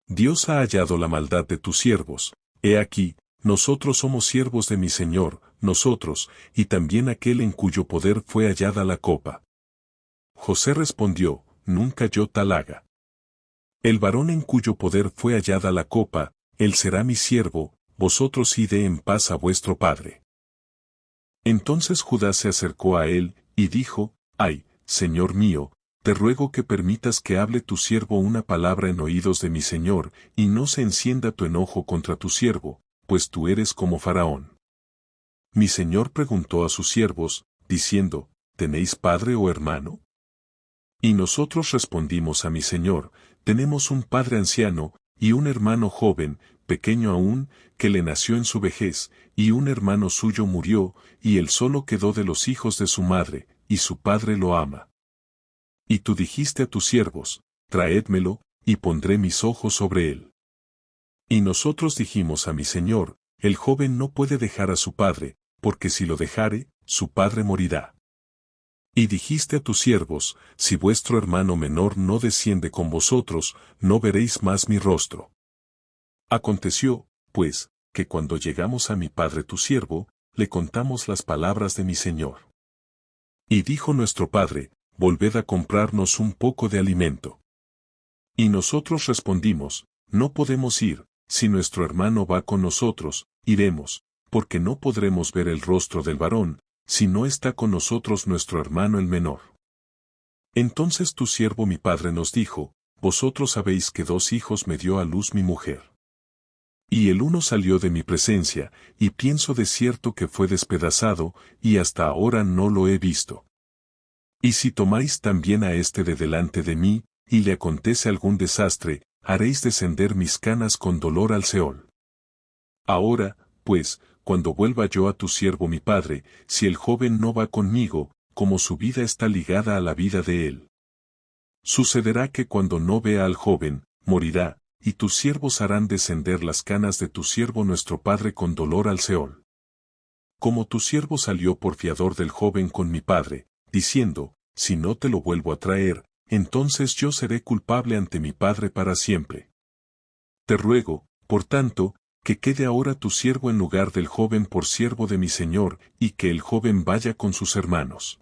Dios ha hallado la maldad de tus siervos, he aquí, nosotros somos siervos de mi señor, nosotros, y también aquel en cuyo poder fue hallada la copa. José respondió, nunca yo tal haga. El varón en cuyo poder fue hallada la copa, él será mi siervo, vosotros id en paz a vuestro padre. Entonces Judá se acercó a él, y dijo, ay, señor mío, te ruego que permitas que hable tu siervo una palabra en oídos de mi señor, y no se encienda tu enojo contra tu siervo, pues tú eres como Faraón. Mi señor preguntó a sus siervos, diciendo, ¿tenéis padre o hermano? Y nosotros respondimos a mi señor, tenemos un padre anciano, y un hermano joven, pequeño aún, que le nació en su vejez, y un hermano suyo murió, y él solo quedó de los hijos de su madre, y su padre lo ama. Y tú dijiste a tus siervos, traédmelo, y pondré mis ojos sobre él. Y nosotros dijimos a mi señor, el joven no puede dejar a su padre, porque si lo dejare, su padre morirá. Y dijiste a tus siervos, si vuestro hermano menor no desciende con vosotros, no veréis más mi rostro. Aconteció, pues, que cuando llegamos a mi padre tu siervo, le contamos las palabras de mi señor. Y dijo nuestro padre, volved a comprarnos un poco de alimento. Y nosotros respondimos, no podemos ir, si nuestro hermano va con nosotros, iremos, porque no podremos ver el rostro del varón, si no está con nosotros nuestro hermano el menor. Entonces tu siervo mi padre nos dijo, vosotros sabéis que 2 hijos me dio a luz mi mujer. Y el uno salió de mi presencia, y pienso de cierto que fue despedazado, y hasta ahora no lo he visto. Y si tomáis también a este de delante de mí, y le acontece algún desastre, haréis descender mis canas con dolor al Seol. Ahora, pues, cuando vuelva yo a tu siervo mi padre, si el joven no va conmigo, como su vida está ligada a la vida de él. Sucederá que cuando no vea al joven, morirá, y tus siervos harán descender las canas de tu siervo nuestro padre con dolor al Seol. Como tu siervo salió por fiador del joven con mi padre, diciendo, si no te lo vuelvo a traer, entonces yo seré culpable ante mi padre para siempre. Te ruego, por tanto, que quede ahora tu siervo en lugar del joven por siervo de mi señor, y que el joven vaya con sus hermanos.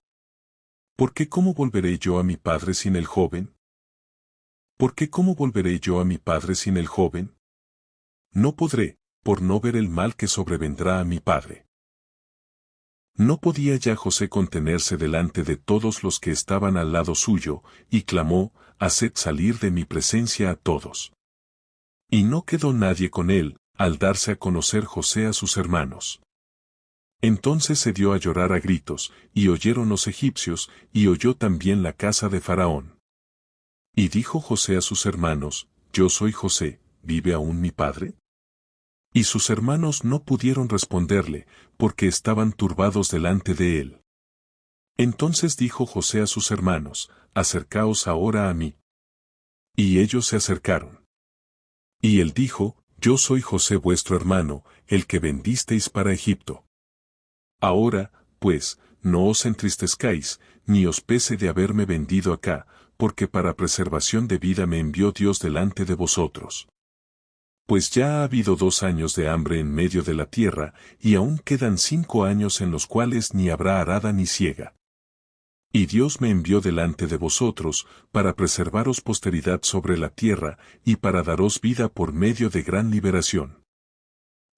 Porque ¿cómo volveré yo a mi padre sin el joven? Porque ¿cómo volveré yo a mi padre sin el joven? No podré, por no ver el mal que sobrevendrá a mi padre. No podía ya José contenerse delante de todos los que estaban al lado suyo, y clamó, haced salir de mi presencia a todos. Y no quedó nadie con él, al darse a conocer José a sus hermanos. Entonces se dio a llorar a gritos, y oyeron los egipcios, y oyó también la casa de Faraón. Y dijo José a sus hermanos, yo soy José, ¿vive aún mi padre? Y sus hermanos no pudieron responderle, porque estaban turbados delante de él. Entonces dijo José a sus hermanos, acercaos ahora a mí. Y ellos se acercaron. Y él dijo, yo soy José vuestro hermano, el que vendisteis para Egipto. Ahora, pues, no os entristezcáis, ni os pese de haberme vendido acá, porque para preservación de vida me envió Dios delante de vosotros. Pues ya ha habido 2 años de hambre en medio de la tierra, y aún quedan 5 años en los cuales ni habrá arada ni siega. Y Dios me envió delante de vosotros, para preservaros posteridad sobre la tierra, y para daros vida por medio de gran liberación.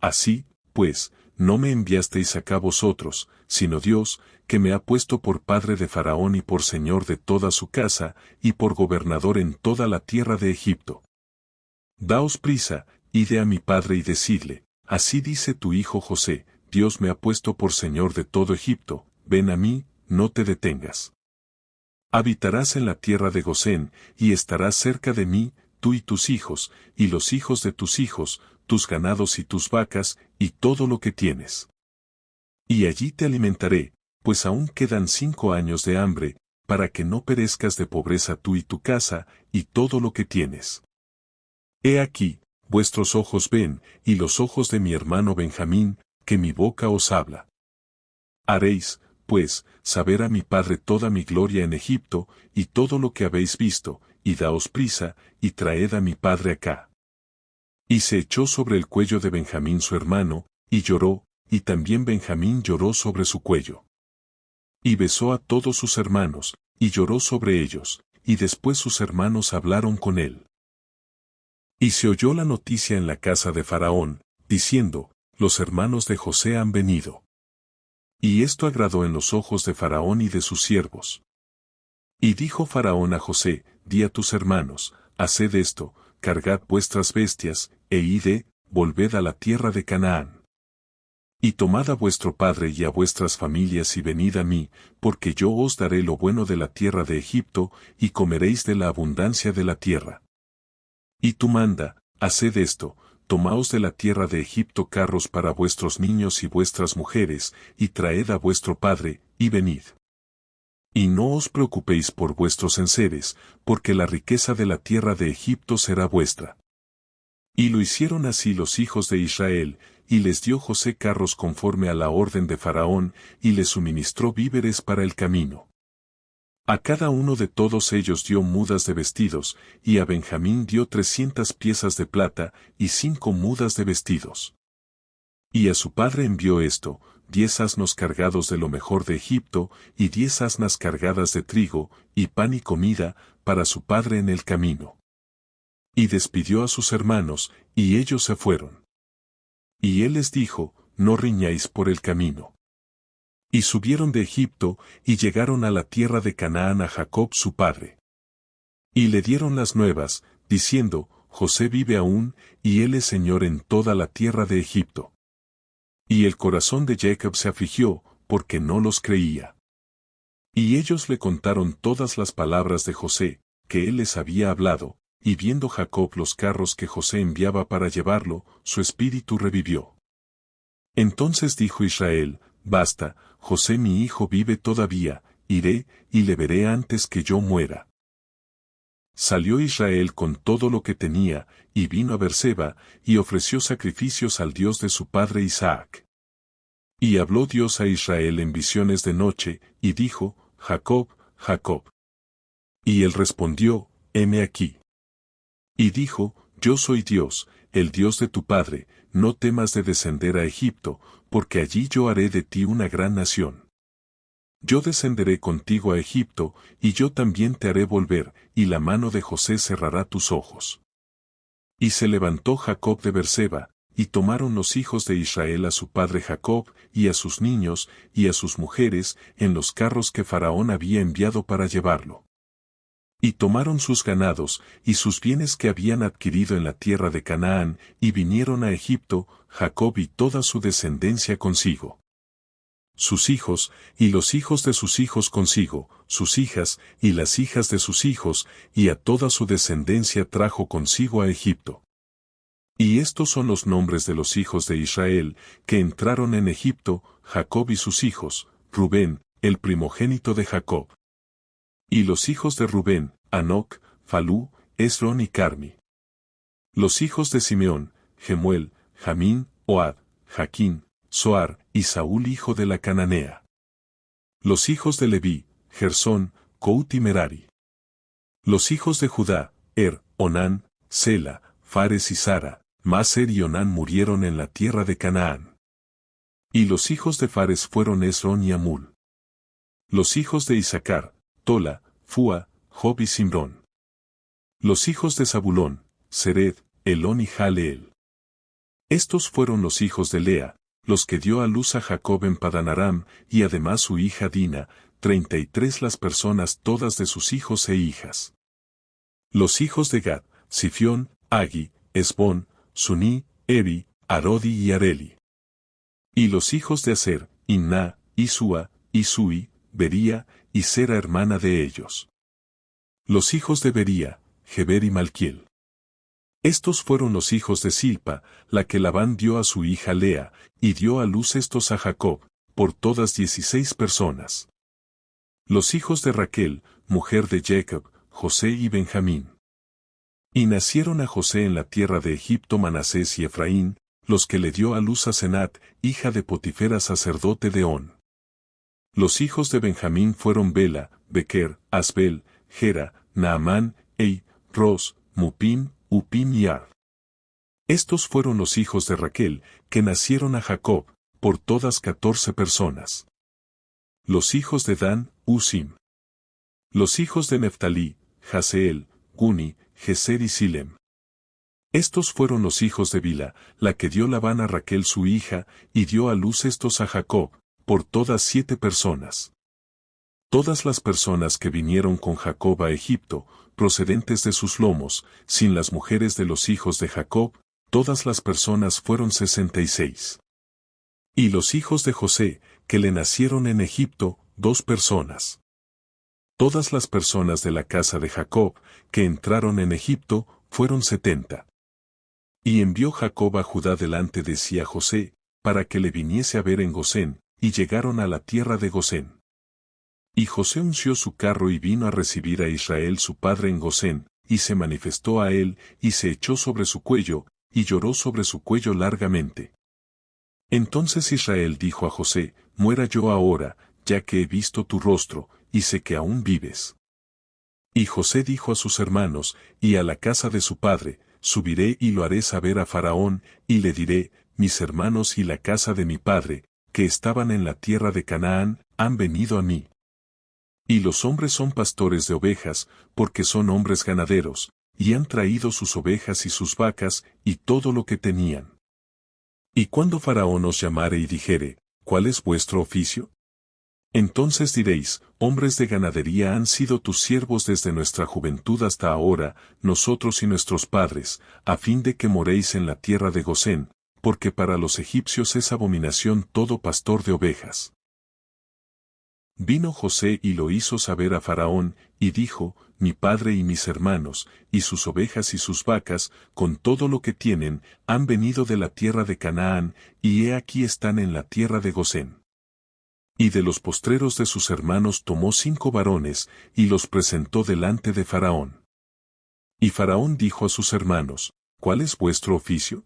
Así, pues, no me enviasteis acá vosotros, sino Dios, que me ha puesto por padre de Faraón y por señor de toda su casa, y por gobernador en toda la tierra de Egipto. Daos prisa, ide a mi padre y decidle, así dice tu hijo José, Dios me ha puesto por señor de todo Egipto, ven a mí, no te detengas. Habitarás en la tierra de Gosén, y estarás cerca de mí, tú y tus hijos, y los hijos de tus hijos, tus ganados y tus vacas, y todo lo que tienes. Y allí te alimentaré, pues aún quedan 5 años de hambre, para que no perezcas de pobreza tú y tu casa, y todo lo que tienes. He aquí, vuestros ojos ven, y los ojos de mi hermano Benjamín, que mi boca os habla. Haréis, pues, saber a mi padre toda mi gloria en Egipto, y todo lo que habéis visto, y daos prisa, y traed a mi padre acá. Y se echó sobre el cuello de Benjamín su hermano, y lloró, y también Benjamín lloró sobre su cuello. Y besó a todos sus hermanos, y lloró sobre ellos, y después sus hermanos hablaron con él. Y se oyó la noticia en la casa de Faraón, diciendo, los hermanos de José han venido. Y esto agradó en los ojos de Faraón y de sus siervos. Y dijo Faraón a José, di a tus hermanos, haced esto, cargad vuestras bestias, e ide, volved a la tierra de Canaán. Y tomad a vuestro padre y a vuestras familias y venid a mí, porque yo os daré lo bueno de la tierra de Egipto, y comeréis de la abundancia de la tierra. Y tú manda, haced esto, tomaos de la tierra de Egipto carros para vuestros niños y vuestras mujeres, y traed a vuestro padre, y venid. Y no os preocupéis por vuestros enseres, porque la riqueza de la tierra de Egipto será vuestra. Y lo hicieron así los hijos de Israel, y les dio José carros conforme a la orden de Faraón, y les suministró víveres para el camino. A cada uno de todos ellos dio mudas de vestidos, y a Benjamín dio 300 piezas de plata, y 5 mudas de vestidos. Y a su padre envió esto, 10 asnos cargados de lo mejor de Egipto, y 10 asnas cargadas de trigo, y pan y comida, para su padre en el camino. Y despidió a sus hermanos, y ellos se fueron. Y él les dijo, no riñáis por el camino. Y subieron de Egipto, y llegaron a la tierra de Canaán a Jacob su padre. Y le dieron las nuevas, diciendo, José vive aún, y él es señor en toda la tierra de Egipto. Y el corazón de Jacob se afligió, porque no los creía. Y ellos le contaron todas las palabras de José, que él les había hablado, y viendo Jacob los carros que José enviaba para llevarlo, su espíritu revivió. Entonces dijo Israel, basta, José mi hijo vive todavía, iré, y le veré antes que yo muera. Salió Israel con todo lo que tenía, y vino a Berseba, y ofreció sacrificios al Dios de su padre Isaac. Y habló Dios a Israel en visiones de noche, y dijo, Jacob, Jacob. Y él respondió, heme aquí. Y dijo, yo soy Dios, el Dios de tu padre, no temas de descender a Egipto, porque allí yo haré de ti una gran nación. Yo descenderé contigo a Egipto, y yo también te haré volver, y la mano de José cerrará tus ojos. Y se levantó Jacob de Berseba, y tomaron los hijos de Israel a su padre Jacob, y a sus niños, y a sus mujeres, en los carros que Faraón había enviado para llevarlo. Y tomaron sus ganados, y sus bienes que habían adquirido en la tierra de Canaán, y vinieron a Egipto, Jacob y toda su descendencia consigo. Sus hijos, y los hijos de sus hijos consigo, sus hijas, y las hijas de sus hijos, y a toda su descendencia trajo consigo a Egipto. Y estos son los nombres de los hijos de Israel, que entraron en Egipto, Jacob y sus hijos, Rubén, el primogénito de Jacob. Y los hijos de Rubén, Hanoc, Falú, Esrón y Carmi. Los hijos de Simeón, Gemuel, Jamín, Ohad, Jaquín, Soar, y Saúl hijo de la Cananea. Los hijos de Leví, Gersón, Cout y Merari. Los hijos de Judá, Onán, Sela, Fares y Sara, Maser y Onán murieron en la tierra de Canaán. Y los hijos de Fares fueron Esrón y Amul. Los hijos de Isaacar, Tola, Fua, Job y Simrón. Los hijos de Zabulón, Sered, Elón y Jaleel. Estos fueron los hijos de Lea, los que dio a luz a Jacob en Padanaram, y además su hija Dina, 33 las personas todas de sus hijos e hijas. Los hijos de Gad, Sifión, Agi, Esbón, Suní, Eri, Arodi y Areli. Y los hijos de Aser, Inná, Isúa, Isui, Bería, y Sera hermana de ellos. Los hijos de Bería, Geber y Malquiel. Estos fueron los hijos de Silpa, la que Labán dio a su hija Lea, y dio a luz estos a Jacob, por todas 16 personas. Los hijos de Raquel, mujer de Jacob, José y Benjamín. Y nacieron a José en la tierra de Egipto Manasés y Efraín, los que le dio a luz a Senat, hija de Potifera sacerdote de On. Los hijos de Benjamín fueron Bela, Bequer, Asbel, Gera, Naamán, Ei, Ros, Mupim, Upim y Ard. Estos fueron los hijos de Raquel, que nacieron a Jacob, por todas 14 personas. Los hijos de Dan, Usim. Los hijos de Neftalí, Jaseel, Guni, Geser y Silem. Estos fueron los hijos de Bila, la que dio Labán a Raquel su hija, y dio a luz estos a Jacob, por todas 7 personas. Todas las personas que vinieron con Jacob a Egipto, procedentes de sus lomos, sin las mujeres de los hijos de Jacob, Todas las personas fueron 66. Y los hijos de José, que le nacieron en Egipto, 2 personas. Todas las personas de la casa de Jacob, que entraron en Egipto, fueron 70. Y envió Jacob a Judá delante de sí a José, para que le viniese a ver en Gosén, y llegaron a la tierra de Gosén. Y José unció su carro y vino a recibir a Israel su padre en Gosén, y se manifestó a él, y se echó sobre su cuello, y lloró sobre su cuello largamente. Entonces Israel dijo a José, muera yo ahora, ya que he visto tu rostro, y sé que aún vives. Y José dijo a sus hermanos, y a la casa de su padre, subiré y lo haré saber a Faraón, y le diré, mis hermanos y la casa de mi padre, que estaban en la tierra de Canaán, han venido a mí. Y los hombres son pastores de ovejas, porque son hombres ganaderos, y han traído sus ovejas y sus vacas, y todo lo que tenían. Y cuando Faraón os llamare y dijere, ¿cuál es vuestro oficio? Entonces diréis, hombres de ganadería han sido tus siervos desde nuestra juventud hasta ahora, nosotros y nuestros padres, a fin de que moréis en la tierra de Gosén, porque para los egipcios es abominación todo pastor de ovejas. Vino José y lo hizo saber a Faraón, y dijo, mi padre y mis hermanos, y sus ovejas y sus vacas, con todo lo que tienen, han venido de la tierra de Canaán, y he aquí están en la tierra de Gosén. Y de los postreros de sus hermanos tomó 5 varones, y los presentó delante de Faraón. Y Faraón dijo a sus hermanos, ¿cuál es vuestro oficio?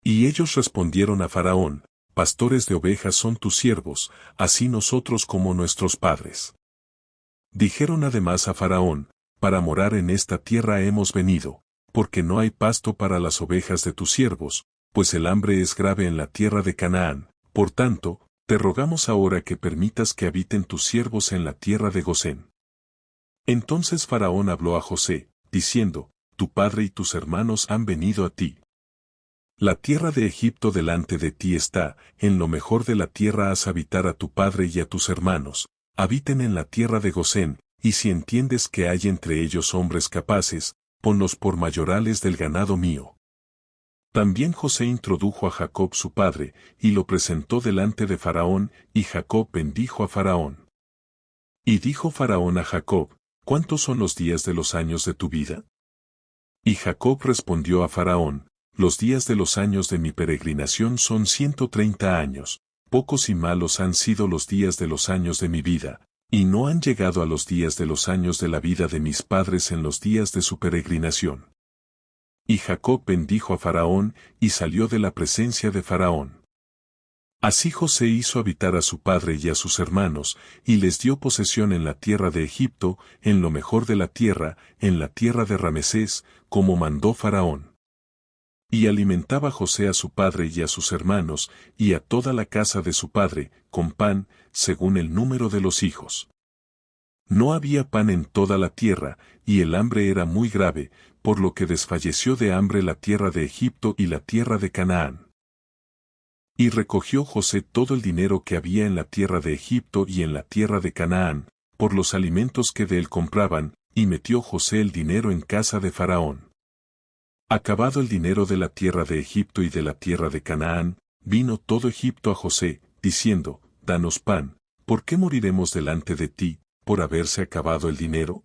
Y ellos respondieron a Faraón, pastores de ovejas son tus siervos, así nosotros como nuestros padres. Dijeron además a Faraón, para morar en esta tierra hemos venido, porque no hay pasto para las ovejas de tus siervos, pues el hambre es grave en la tierra de Canaán, por tanto, te rogamos ahora que permitas que habiten tus siervos en la tierra de Gosén. Entonces Faraón habló a José, diciendo, tu padre y tus hermanos han venido a ti. La tierra de Egipto delante de ti está, en lo mejor de la tierra haz habitar a tu padre y a tus hermanos, habiten en la tierra de Gosén, y si entiendes que hay entre ellos hombres capaces, ponlos por mayorales del ganado mío. También José introdujo a Jacob su padre, y lo presentó delante de Faraón, y Jacob bendijo a Faraón. Y dijo Faraón a Jacob, ¿cuántos son los días de los años de tu vida? Y Jacob respondió a Faraón, los días de los años de mi peregrinación son 130 años, pocos y malos han sido los días de los años de mi vida, y no han llegado a los días de los años de la vida de mis padres en los días de su peregrinación. Y Jacob bendijo a Faraón, y salió de la presencia de Faraón. Así José hizo habitar a su padre y a sus hermanos, y les dio posesión en la tierra de Egipto, en lo mejor de la tierra, en la tierra de Ramesés, como mandó Faraón. Y alimentaba José a su padre y a sus hermanos, y a toda la casa de su padre, con pan, según el número de los hijos. No había pan en toda la tierra, y el hambre era muy grave, por lo que desfalleció de hambre la tierra de Egipto y la tierra de Canaán. Y recogió José todo el dinero que había en la tierra de Egipto y en la tierra de Canaán, por los alimentos que de él compraban, y metió José el dinero en casa de Faraón. Acabado el dinero de la tierra de Egipto y de la tierra de Canaán, vino todo Egipto a José, diciendo, danos pan, ¿por qué moriremos delante de ti, por haberse acabado el dinero?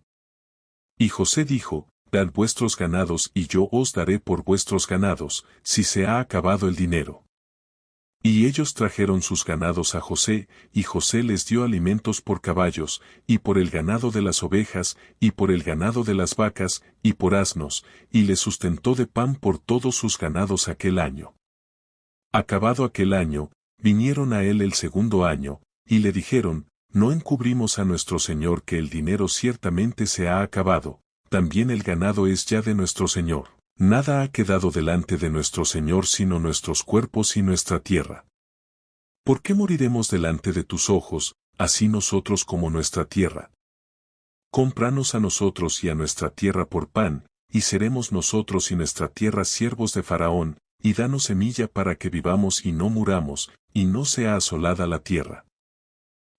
Y José dijo, dad vuestros ganados y yo os daré por vuestros ganados, si se ha acabado el dinero. Y ellos trajeron sus ganados a José, y José les dio alimentos por caballos, y por el ganado de las ovejas, y por el ganado de las vacas, y por asnos, y les sustentó de pan por todos sus ganados aquel año. Acabado aquel año, vinieron a él el segundo año, y le dijeron, no encubrimos a nuestro señor que el dinero ciertamente se ha acabado, también el ganado es ya de nuestro señor. Nada ha quedado delante de nuestro Señor sino nuestros cuerpos y nuestra tierra. ¿Por qué moriremos delante de tus ojos, así nosotros como nuestra tierra? Cómpranos a nosotros y a nuestra tierra por pan, y seremos nosotros y nuestra tierra siervos de Faraón, y danos semilla para que vivamos y no muramos, y no sea asolada la tierra.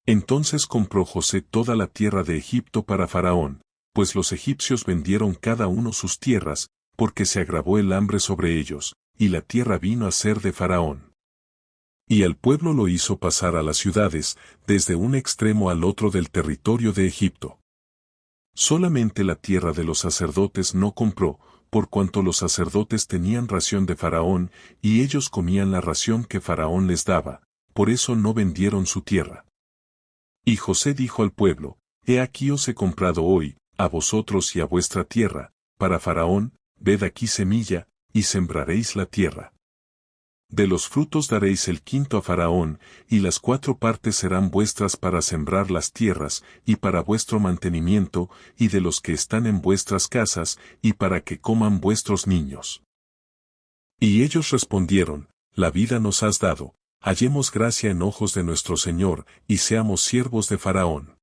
Entonces compró José toda la tierra de Egipto para Faraón, pues los egipcios vendieron cada uno sus tierras, porque se agravó el hambre sobre ellos, y la tierra vino a ser de Faraón. Y al pueblo lo hizo pasar a las ciudades, desde un extremo al otro del territorio de Egipto. Solamente la tierra de los sacerdotes no compró, por cuanto los sacerdotes tenían ración de Faraón, y ellos comían la ración que Faraón les daba, por eso no vendieron su tierra. Y José dijo al pueblo, He aquí os he comprado hoy, a vosotros y a vuestra tierra, para Faraón, ved aquí semilla, y sembraréis la tierra. De los frutos daréis el quinto a Faraón, y las 4 partes serán vuestras para sembrar las tierras, y para vuestro mantenimiento, y de los que están en vuestras casas, y para que coman vuestros niños. Y ellos respondieron, La vida nos has dado, hallemos gracia en ojos de nuestro Señor, y seamos siervos de Faraón.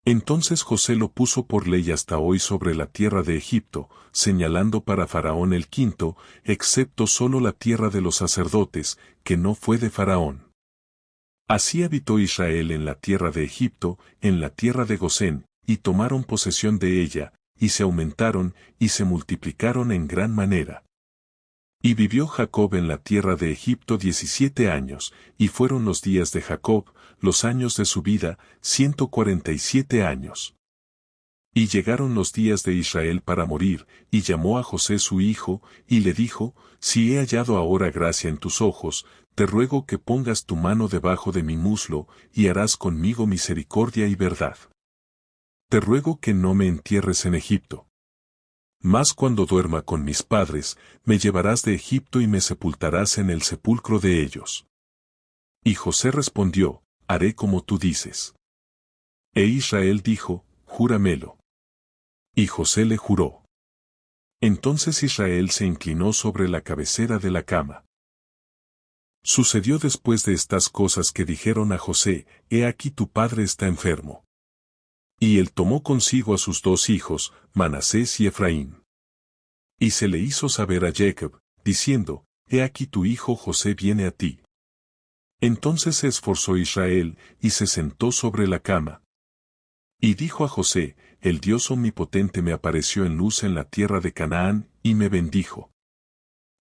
Entonces José lo puso por ley hasta hoy sobre la tierra de Egipto, señalando para Faraón el quinto, excepto solo la tierra de los sacerdotes, que no fue de Faraón. Así habitó Israel en la tierra de Egipto, en la tierra de Gosén, y tomaron posesión de ella, y se aumentaron, y se multiplicaron en gran manera. Y vivió Jacob en la tierra de Egipto 17 años, y fueron los días de Jacob, los años de su vida, 147 años. Y llegaron los días de Israel para morir, y llamó a José su hijo, y le dijo, Si he hallado ahora gracia en tus ojos, te ruego que pongas tu mano debajo de mi muslo, y harás conmigo misericordia y verdad. Te ruego que no me entierres en Egipto. Mas cuando duerma con mis padres, me llevarás de Egipto y me sepultarás en el sepulcro de ellos. Y José respondió, Haré como tú dices. E Israel dijo, Júramelo. Y José le juró. Entonces Israel se inclinó sobre la cabecera de la cama. Sucedió después de estas cosas que dijeron a José, He aquí tu padre está enfermo. Y él tomó consigo a sus 2 hijos, Manasés y Efraín. Y se le hizo saber a Jacob, diciendo, He aquí tu hijo José viene a ti. Entonces se esforzó Israel, y se sentó sobre la cama. Y dijo a José, El Dios omnipotente me apareció en luz en la tierra de Canaán, y me bendijo.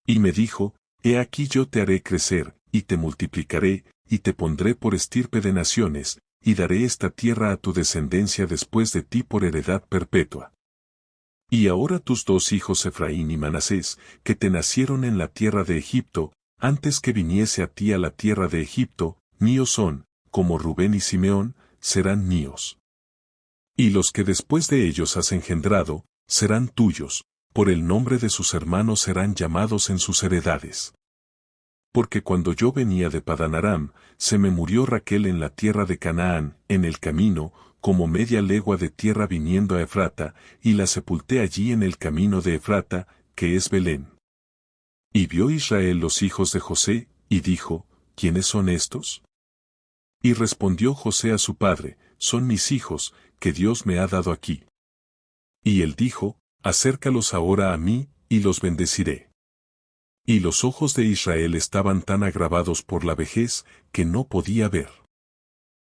Y me dijo, He aquí yo te haré crecer, y te multiplicaré, y te pondré por estirpe de naciones, y daré esta tierra a tu descendencia después de ti por heredad perpetua. Y ahora tus 2 hijos Efraín y Manasés, que te nacieron en la tierra de Egipto, antes que viniese a ti a la tierra de Egipto, míos son, como Rubén y Simeón, serán míos. Y los que después de ellos has engendrado, serán tuyos, por el nombre de sus hermanos serán llamados en sus heredades. Porque cuando yo venía de Padán Aram, se me murió Raquel en la tierra de Canaán, en el camino, como media legua de tierra viniendo a Efrata, y la sepulté allí en el camino de Efrata, que es Belén. Y vio Israel los hijos de José, y dijo, ¿Quiénes son estos? Y respondió José a su padre, Son mis hijos, que Dios me ha dado aquí. Y él dijo, Acércalos ahora a mí, y los bendeciré. Y los ojos de Israel estaban tan agravados por la vejez, que no podía ver.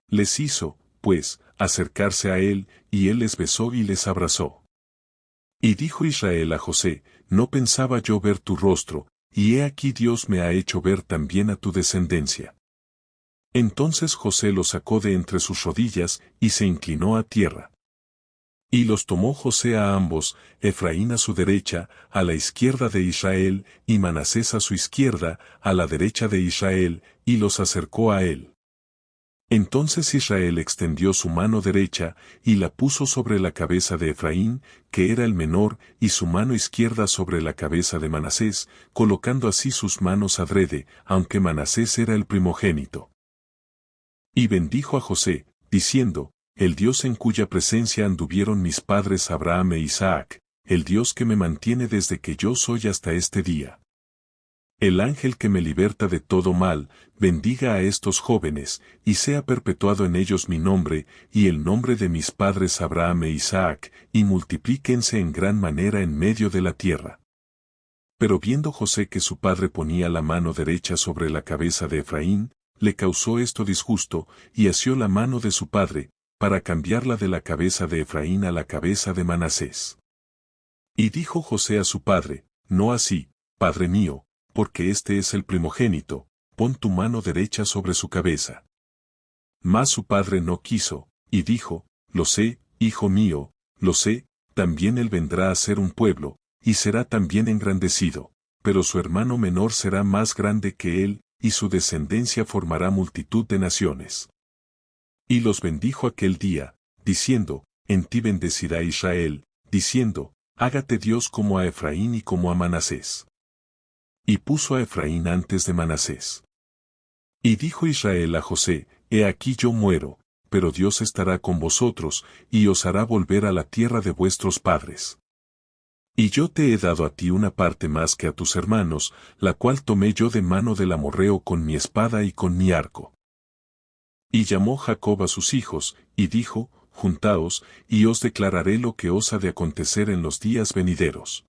Les hizo, pues, acercarse a él, y él les besó y les abrazó. Y dijo Israel a José, No pensaba yo ver tu rostro, y he aquí Dios me ha hecho ver también a tu descendencia. Entonces José los sacó de entre sus rodillas, y se inclinó a tierra. Y los tomó José a ambos, Efraín a su derecha, a la izquierda de Israel, y Manasés a su izquierda, a la derecha de Israel, y los acercó a él. Entonces Israel extendió su mano derecha, y la puso sobre la cabeza de Efraín, que era el menor, y su mano izquierda sobre la cabeza de Manasés, colocando así sus manos adrede, aunque Manasés era el primogénito. Y bendijo a José, diciendo, El Dios en cuya presencia anduvieron mis padres Abraham e Isaac, el Dios que me mantiene desde que yo soy hasta este día. El ángel que me liberta de todo mal, bendiga a estos jóvenes, y sea perpetuado en ellos mi nombre, y el nombre de mis padres Abraham e Isaac, y multiplíquense en gran manera en medio de la tierra. Pero viendo José que su padre ponía la mano derecha sobre la cabeza de Efraín, le causó esto disgusto, y asió la mano de su padre, para cambiarla de la cabeza de Efraín a la cabeza de Manasés. Y dijo José a su padre, no así, padre mío, porque este es el primogénito, pon tu mano derecha sobre su cabeza. Mas su padre no quiso, y dijo, lo sé, hijo mío, lo sé, también él vendrá a ser un pueblo, y será también engrandecido, pero su hermano menor será más grande que él, y su descendencia formará multitud de naciones. Y los bendijo aquel día, diciendo, en ti bendecirá Israel, diciendo, hágate Dios como a Efraín y como a Manasés. Y puso a Efraín antes de Manasés. Y dijo Israel a José, he aquí yo muero, pero Dios estará con vosotros, y os hará volver a la tierra de vuestros padres. Y yo te he dado a ti una parte más que a tus hermanos, la cual tomé yo de mano del amorreo con mi espada y con mi arco. Y llamó Jacob a sus hijos, y dijo, juntaos, y os declararé lo que os ha de acontecer en los días venideros.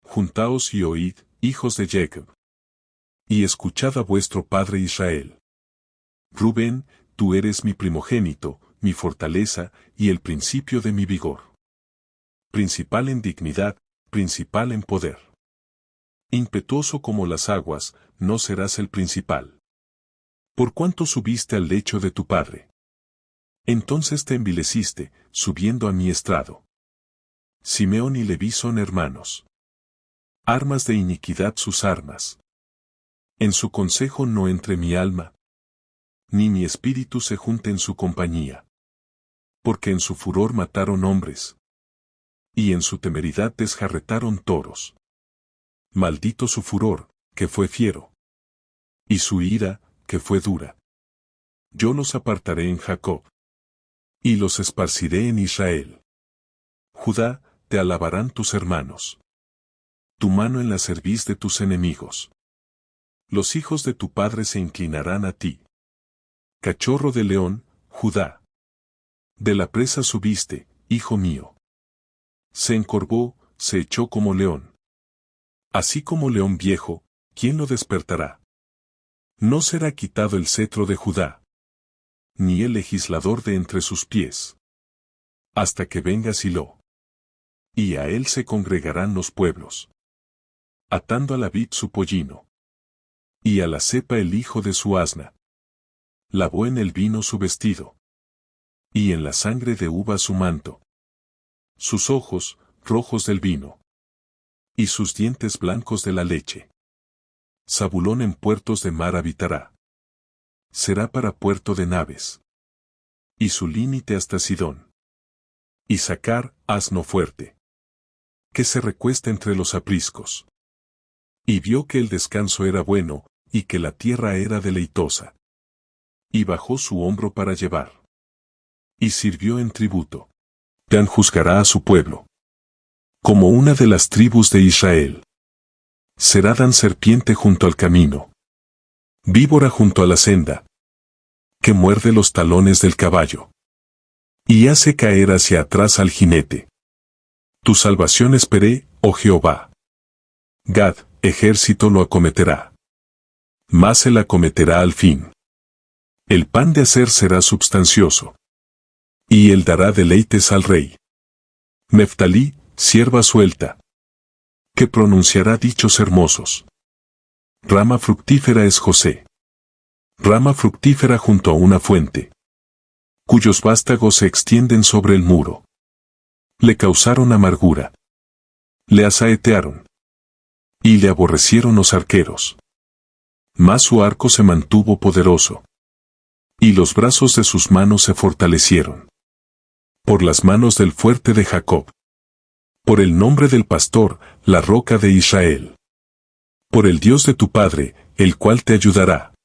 Juntaos y oíd, hijos de Jacob. Y escuchad a vuestro padre Israel. Rubén, tú eres mi primogénito, mi fortaleza, y el principio de mi vigor. Principal en dignidad, principal en poder. Impetuoso como las aguas, no serás el principal. ¿Por cuánto subiste al lecho de tu padre? Entonces te envileciste, subiendo a mi estrado. Simeón y Leví son hermanos. Armas de iniquidad sus armas. En su consejo no entre mi alma, ni mi espíritu se junte en su compañía. Porque en su furor mataron hombres, y en su temeridad desjarretaron toros. Maldito su furor, que fue fiero, y su ira, que fue dura. Yo los apartaré en Jacob, y los esparciré en Israel. Judá, te alabarán tus hermanos. Tu mano en la cerviz de tus enemigos. Los hijos de tu padre se inclinarán a ti. Cachorro de león, Judá. De la presa subiste, hijo mío. Se encorvó, se echó como león. Así como león viejo, ¿quién lo despertará? No será quitado el cetro de Judá, ni el legislador de entre sus pies, hasta que venga Silo. Y a él se congregarán los pueblos. Atando a la vid su pollino. Y a la cepa el hijo de su asna. Lavó en el vino su vestido. Y en la sangre de uva su manto. Sus ojos, rojos del vino. Y sus dientes blancos de la leche. Zabulón en puertos de mar habitará. Será para puerto de naves. Y su límite hasta Sidón. Isacar, asno fuerte. Que se recuesta entre los apriscos. Y vio que el descanso era bueno, y que la tierra era deleitosa. Y bajó su hombro para llevar. Y sirvió en tributo. Dan juzgará a su pueblo. Como una de las tribus de Israel. Será Dan serpiente junto al camino. Víbora junto a la senda. Que muerde los talones del caballo. Y hace caer hacia atrás al jinete. Tu salvación esperé, oh Jehová. Gad, ejército lo acometerá. Mas él acometerá al fin. El pan de hacer será substancioso. Y él dará deleites al rey. Neftalí, sierva suelta. Que pronunciará dichos hermosos. Rama fructífera es José. Rama fructífera junto a una fuente. Cuyos vástagos se extienden sobre el muro. Le causaron amargura. Le asaetearon. Y le aborrecieron los arqueros. Mas su arco se mantuvo poderoso. Y los brazos de sus manos se fortalecieron. Por las manos del fuerte de Jacob. Por el nombre del pastor, la roca de Israel. Por el Dios de tu padre, el cual te ayudará.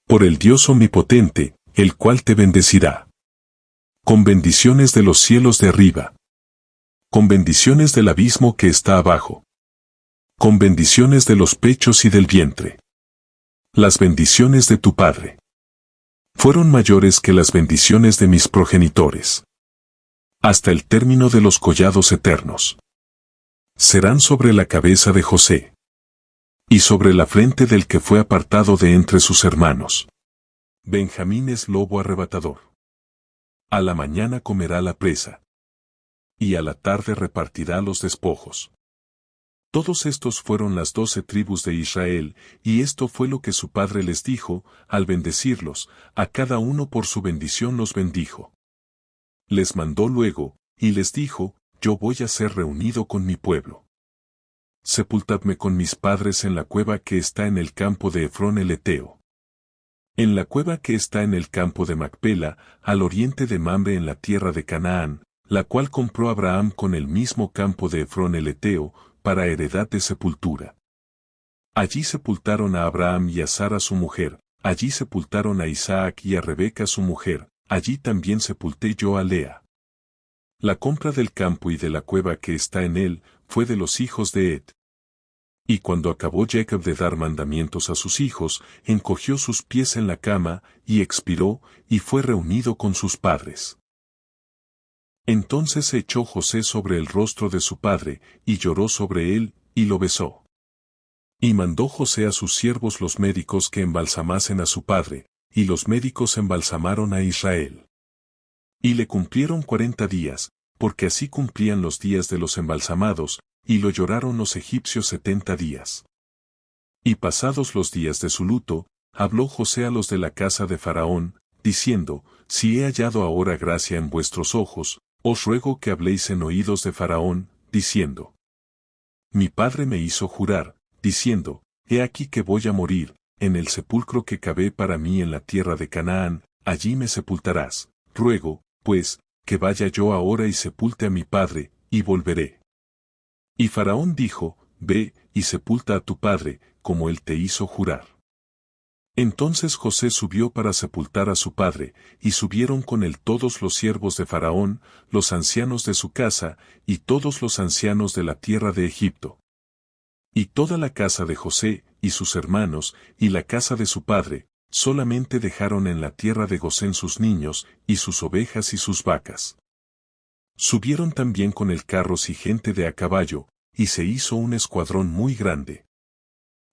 Por el Dios omnipotente, el cual te bendecirá. Con bendiciones de los cielos de arriba. Con bendiciones del abismo que está abajo. Con bendiciones de los pechos y del vientre. Las bendiciones de tu padre fueron mayores que las bendiciones de mis progenitores. Hasta el término de los collados eternos. Serán sobre la cabeza de José. Y sobre la frente del que fue apartado de entre sus hermanos. Benjamín es lobo arrebatador. A la mañana comerá la presa. y a la tarde repartirá los despojos. Todos estos fueron las 12 tribus de Israel, y esto fue lo que su padre les dijo, al bendecirlos, a cada uno por su bendición los bendijo. Les mandó luego, y les dijo, yo voy a ser reunido con mi pueblo. Sepultadme con mis padres en la cueva que está en el campo de Efrón el Eteo. En la cueva que está en el campo de Macpela, al oriente de Mamre en la tierra de Canaán, la cual compró Abraham con el mismo campo de Efrón el Eteo, para heredad de sepultura. Allí sepultaron a Abraham y a Sara su mujer, allí sepultaron a Isaac y a Rebeca su mujer, allí también sepulté yo a Lea. La compra del campo y de la cueva que está en él, fue de los hijos de Ed. Y cuando acabó Jacob de dar mandamientos a sus hijos, encogió sus pies en la cama, y expiró, y fue reunido con sus padres. Entonces se echó José sobre el rostro de su padre, y lloró sobre él, y lo besó. Y mandó José a sus siervos los médicos que embalsamasen a su padre, y los médicos embalsamaron a Israel. Y le cumplieron 40 días, porque así cumplían los días de los embalsamados, y lo lloraron los egipcios 70 días. Y pasados los días de su luto, habló José a los de la casa de Faraón, diciendo, si he hallado ahora gracia en vuestros ojos, os ruego que habléis en oídos de Faraón, diciendo. Mi padre me hizo jurar, diciendo, he aquí que voy a morir, en el sepulcro que cavé para mí en la tierra de Canaán, allí me sepultarás. Ruego, pues, que vaya yo ahora y sepulte a mi padre, y volveré. Y Faraón dijo, ve, y sepulta a tu padre, como él te hizo jurar. Entonces José subió para sepultar a su padre, y subieron con él todos los siervos de Faraón, los ancianos de su casa, y todos los ancianos de la tierra de Egipto. Y toda la casa de José, y sus hermanos, y la casa de su padre, solamente dejaron en la tierra de Gosén sus niños, y sus ovejas y sus vacas. Subieron también con él carros y gente de a caballo, y se hizo un escuadrón muy grande.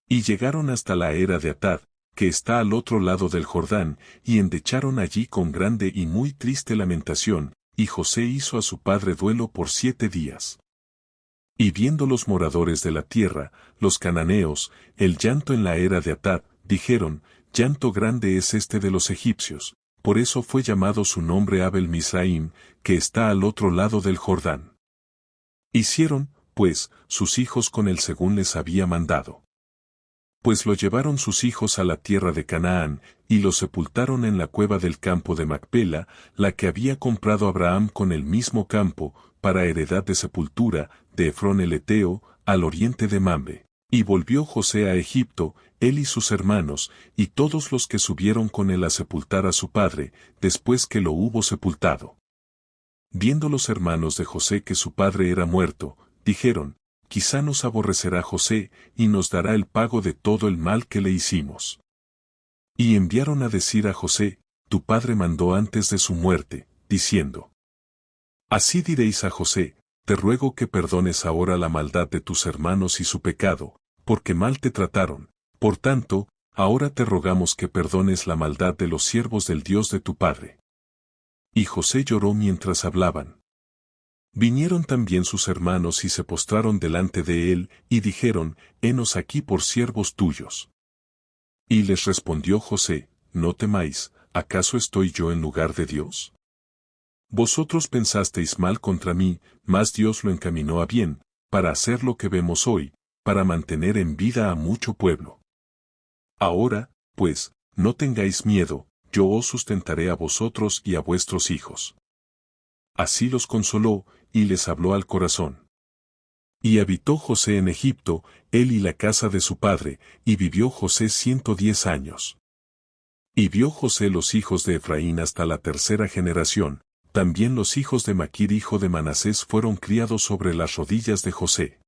Y llegaron hasta la era de Atad, que está al otro lado del Jordán, y endecharon allí con grande y muy triste lamentación, y José hizo a su padre duelo por 7 días. Y viendo los moradores de la tierra, los cananeos, el llanto en la era de Atad, dijeron, llanto grande es este de los egipcios, por eso fue llamado su nombre Abel Misraim, que está al otro lado del Jordán. Hicieron, pues, sus hijos con él según les había mandado. Pues lo llevaron sus hijos a la tierra de Canaán, y lo sepultaron en la cueva del campo de Macpela, la que había comprado Abraham con el mismo campo, para heredad de sepultura, de Efrón el Eteo, al oriente de Mamre. Y volvió José a Egipto, él y sus hermanos, y todos los que subieron con él a sepultar a su padre, después que lo hubo sepultado. Viendo los hermanos de José que su padre era muerto, dijeron, quizá nos aborrecerá José, y nos dará el pago de todo el mal que le hicimos. Y enviaron a decir a José, tu padre mandó antes de su muerte, diciendo. Así diréis a José, te ruego que perdones ahora la maldad de tus hermanos y su pecado, porque mal te trataron, por tanto, ahora te rogamos que perdones la maldad de los siervos del Dios de tu padre. Y José lloró mientras hablaban. Vinieron también sus hermanos y se postraron delante de él, y dijeron, henos aquí por siervos tuyos. Y les respondió José, no temáis, ¿acaso estoy yo en lugar de Dios? Vosotros pensasteis mal contra mí, mas Dios lo encaminó a bien, para hacer lo que vemos hoy, para mantener en vida a mucho pueblo. Ahora, pues, no tengáis miedo, yo os sustentaré a vosotros y a vuestros hijos. Así los consoló, y les habló al corazón. Y habitó José en Egipto, él y la casa de su padre, y vivió José 110 años. Y vio José los hijos de Efraín hasta la 3ª generación, también los hijos de Maquir hijo de Manasés fueron criados sobre las rodillas de José.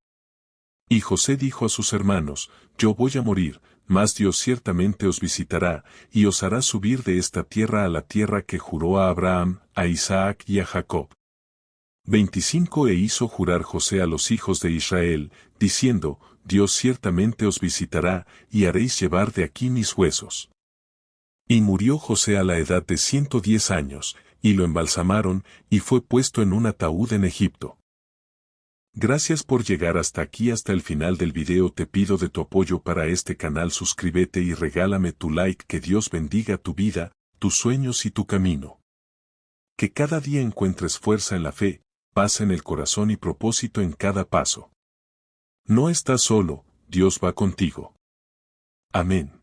Y José dijo a sus hermanos, yo voy a morir, mas Dios ciertamente os visitará, y os hará subir de esta tierra a la tierra que juró a Abraham, a Isaac y a Jacob. 25 E hizo jurar José a los hijos de Israel, diciendo, Dios ciertamente os visitará, y haréis llevar de aquí mis huesos. Y murió José a la edad de 110 años, y lo embalsamaron, y fue puesto en un ataúd en Egipto. Gracias por llegar hasta aquí, hasta el final del video. Te pido de tu apoyo para este canal, suscríbete y regálame tu like. Que Dios bendiga tu vida, tus sueños y tu camino. Que cada día encuentres fuerza en la fe, paz en el corazón y propósito en cada paso. No estás solo, Dios va contigo. Amén.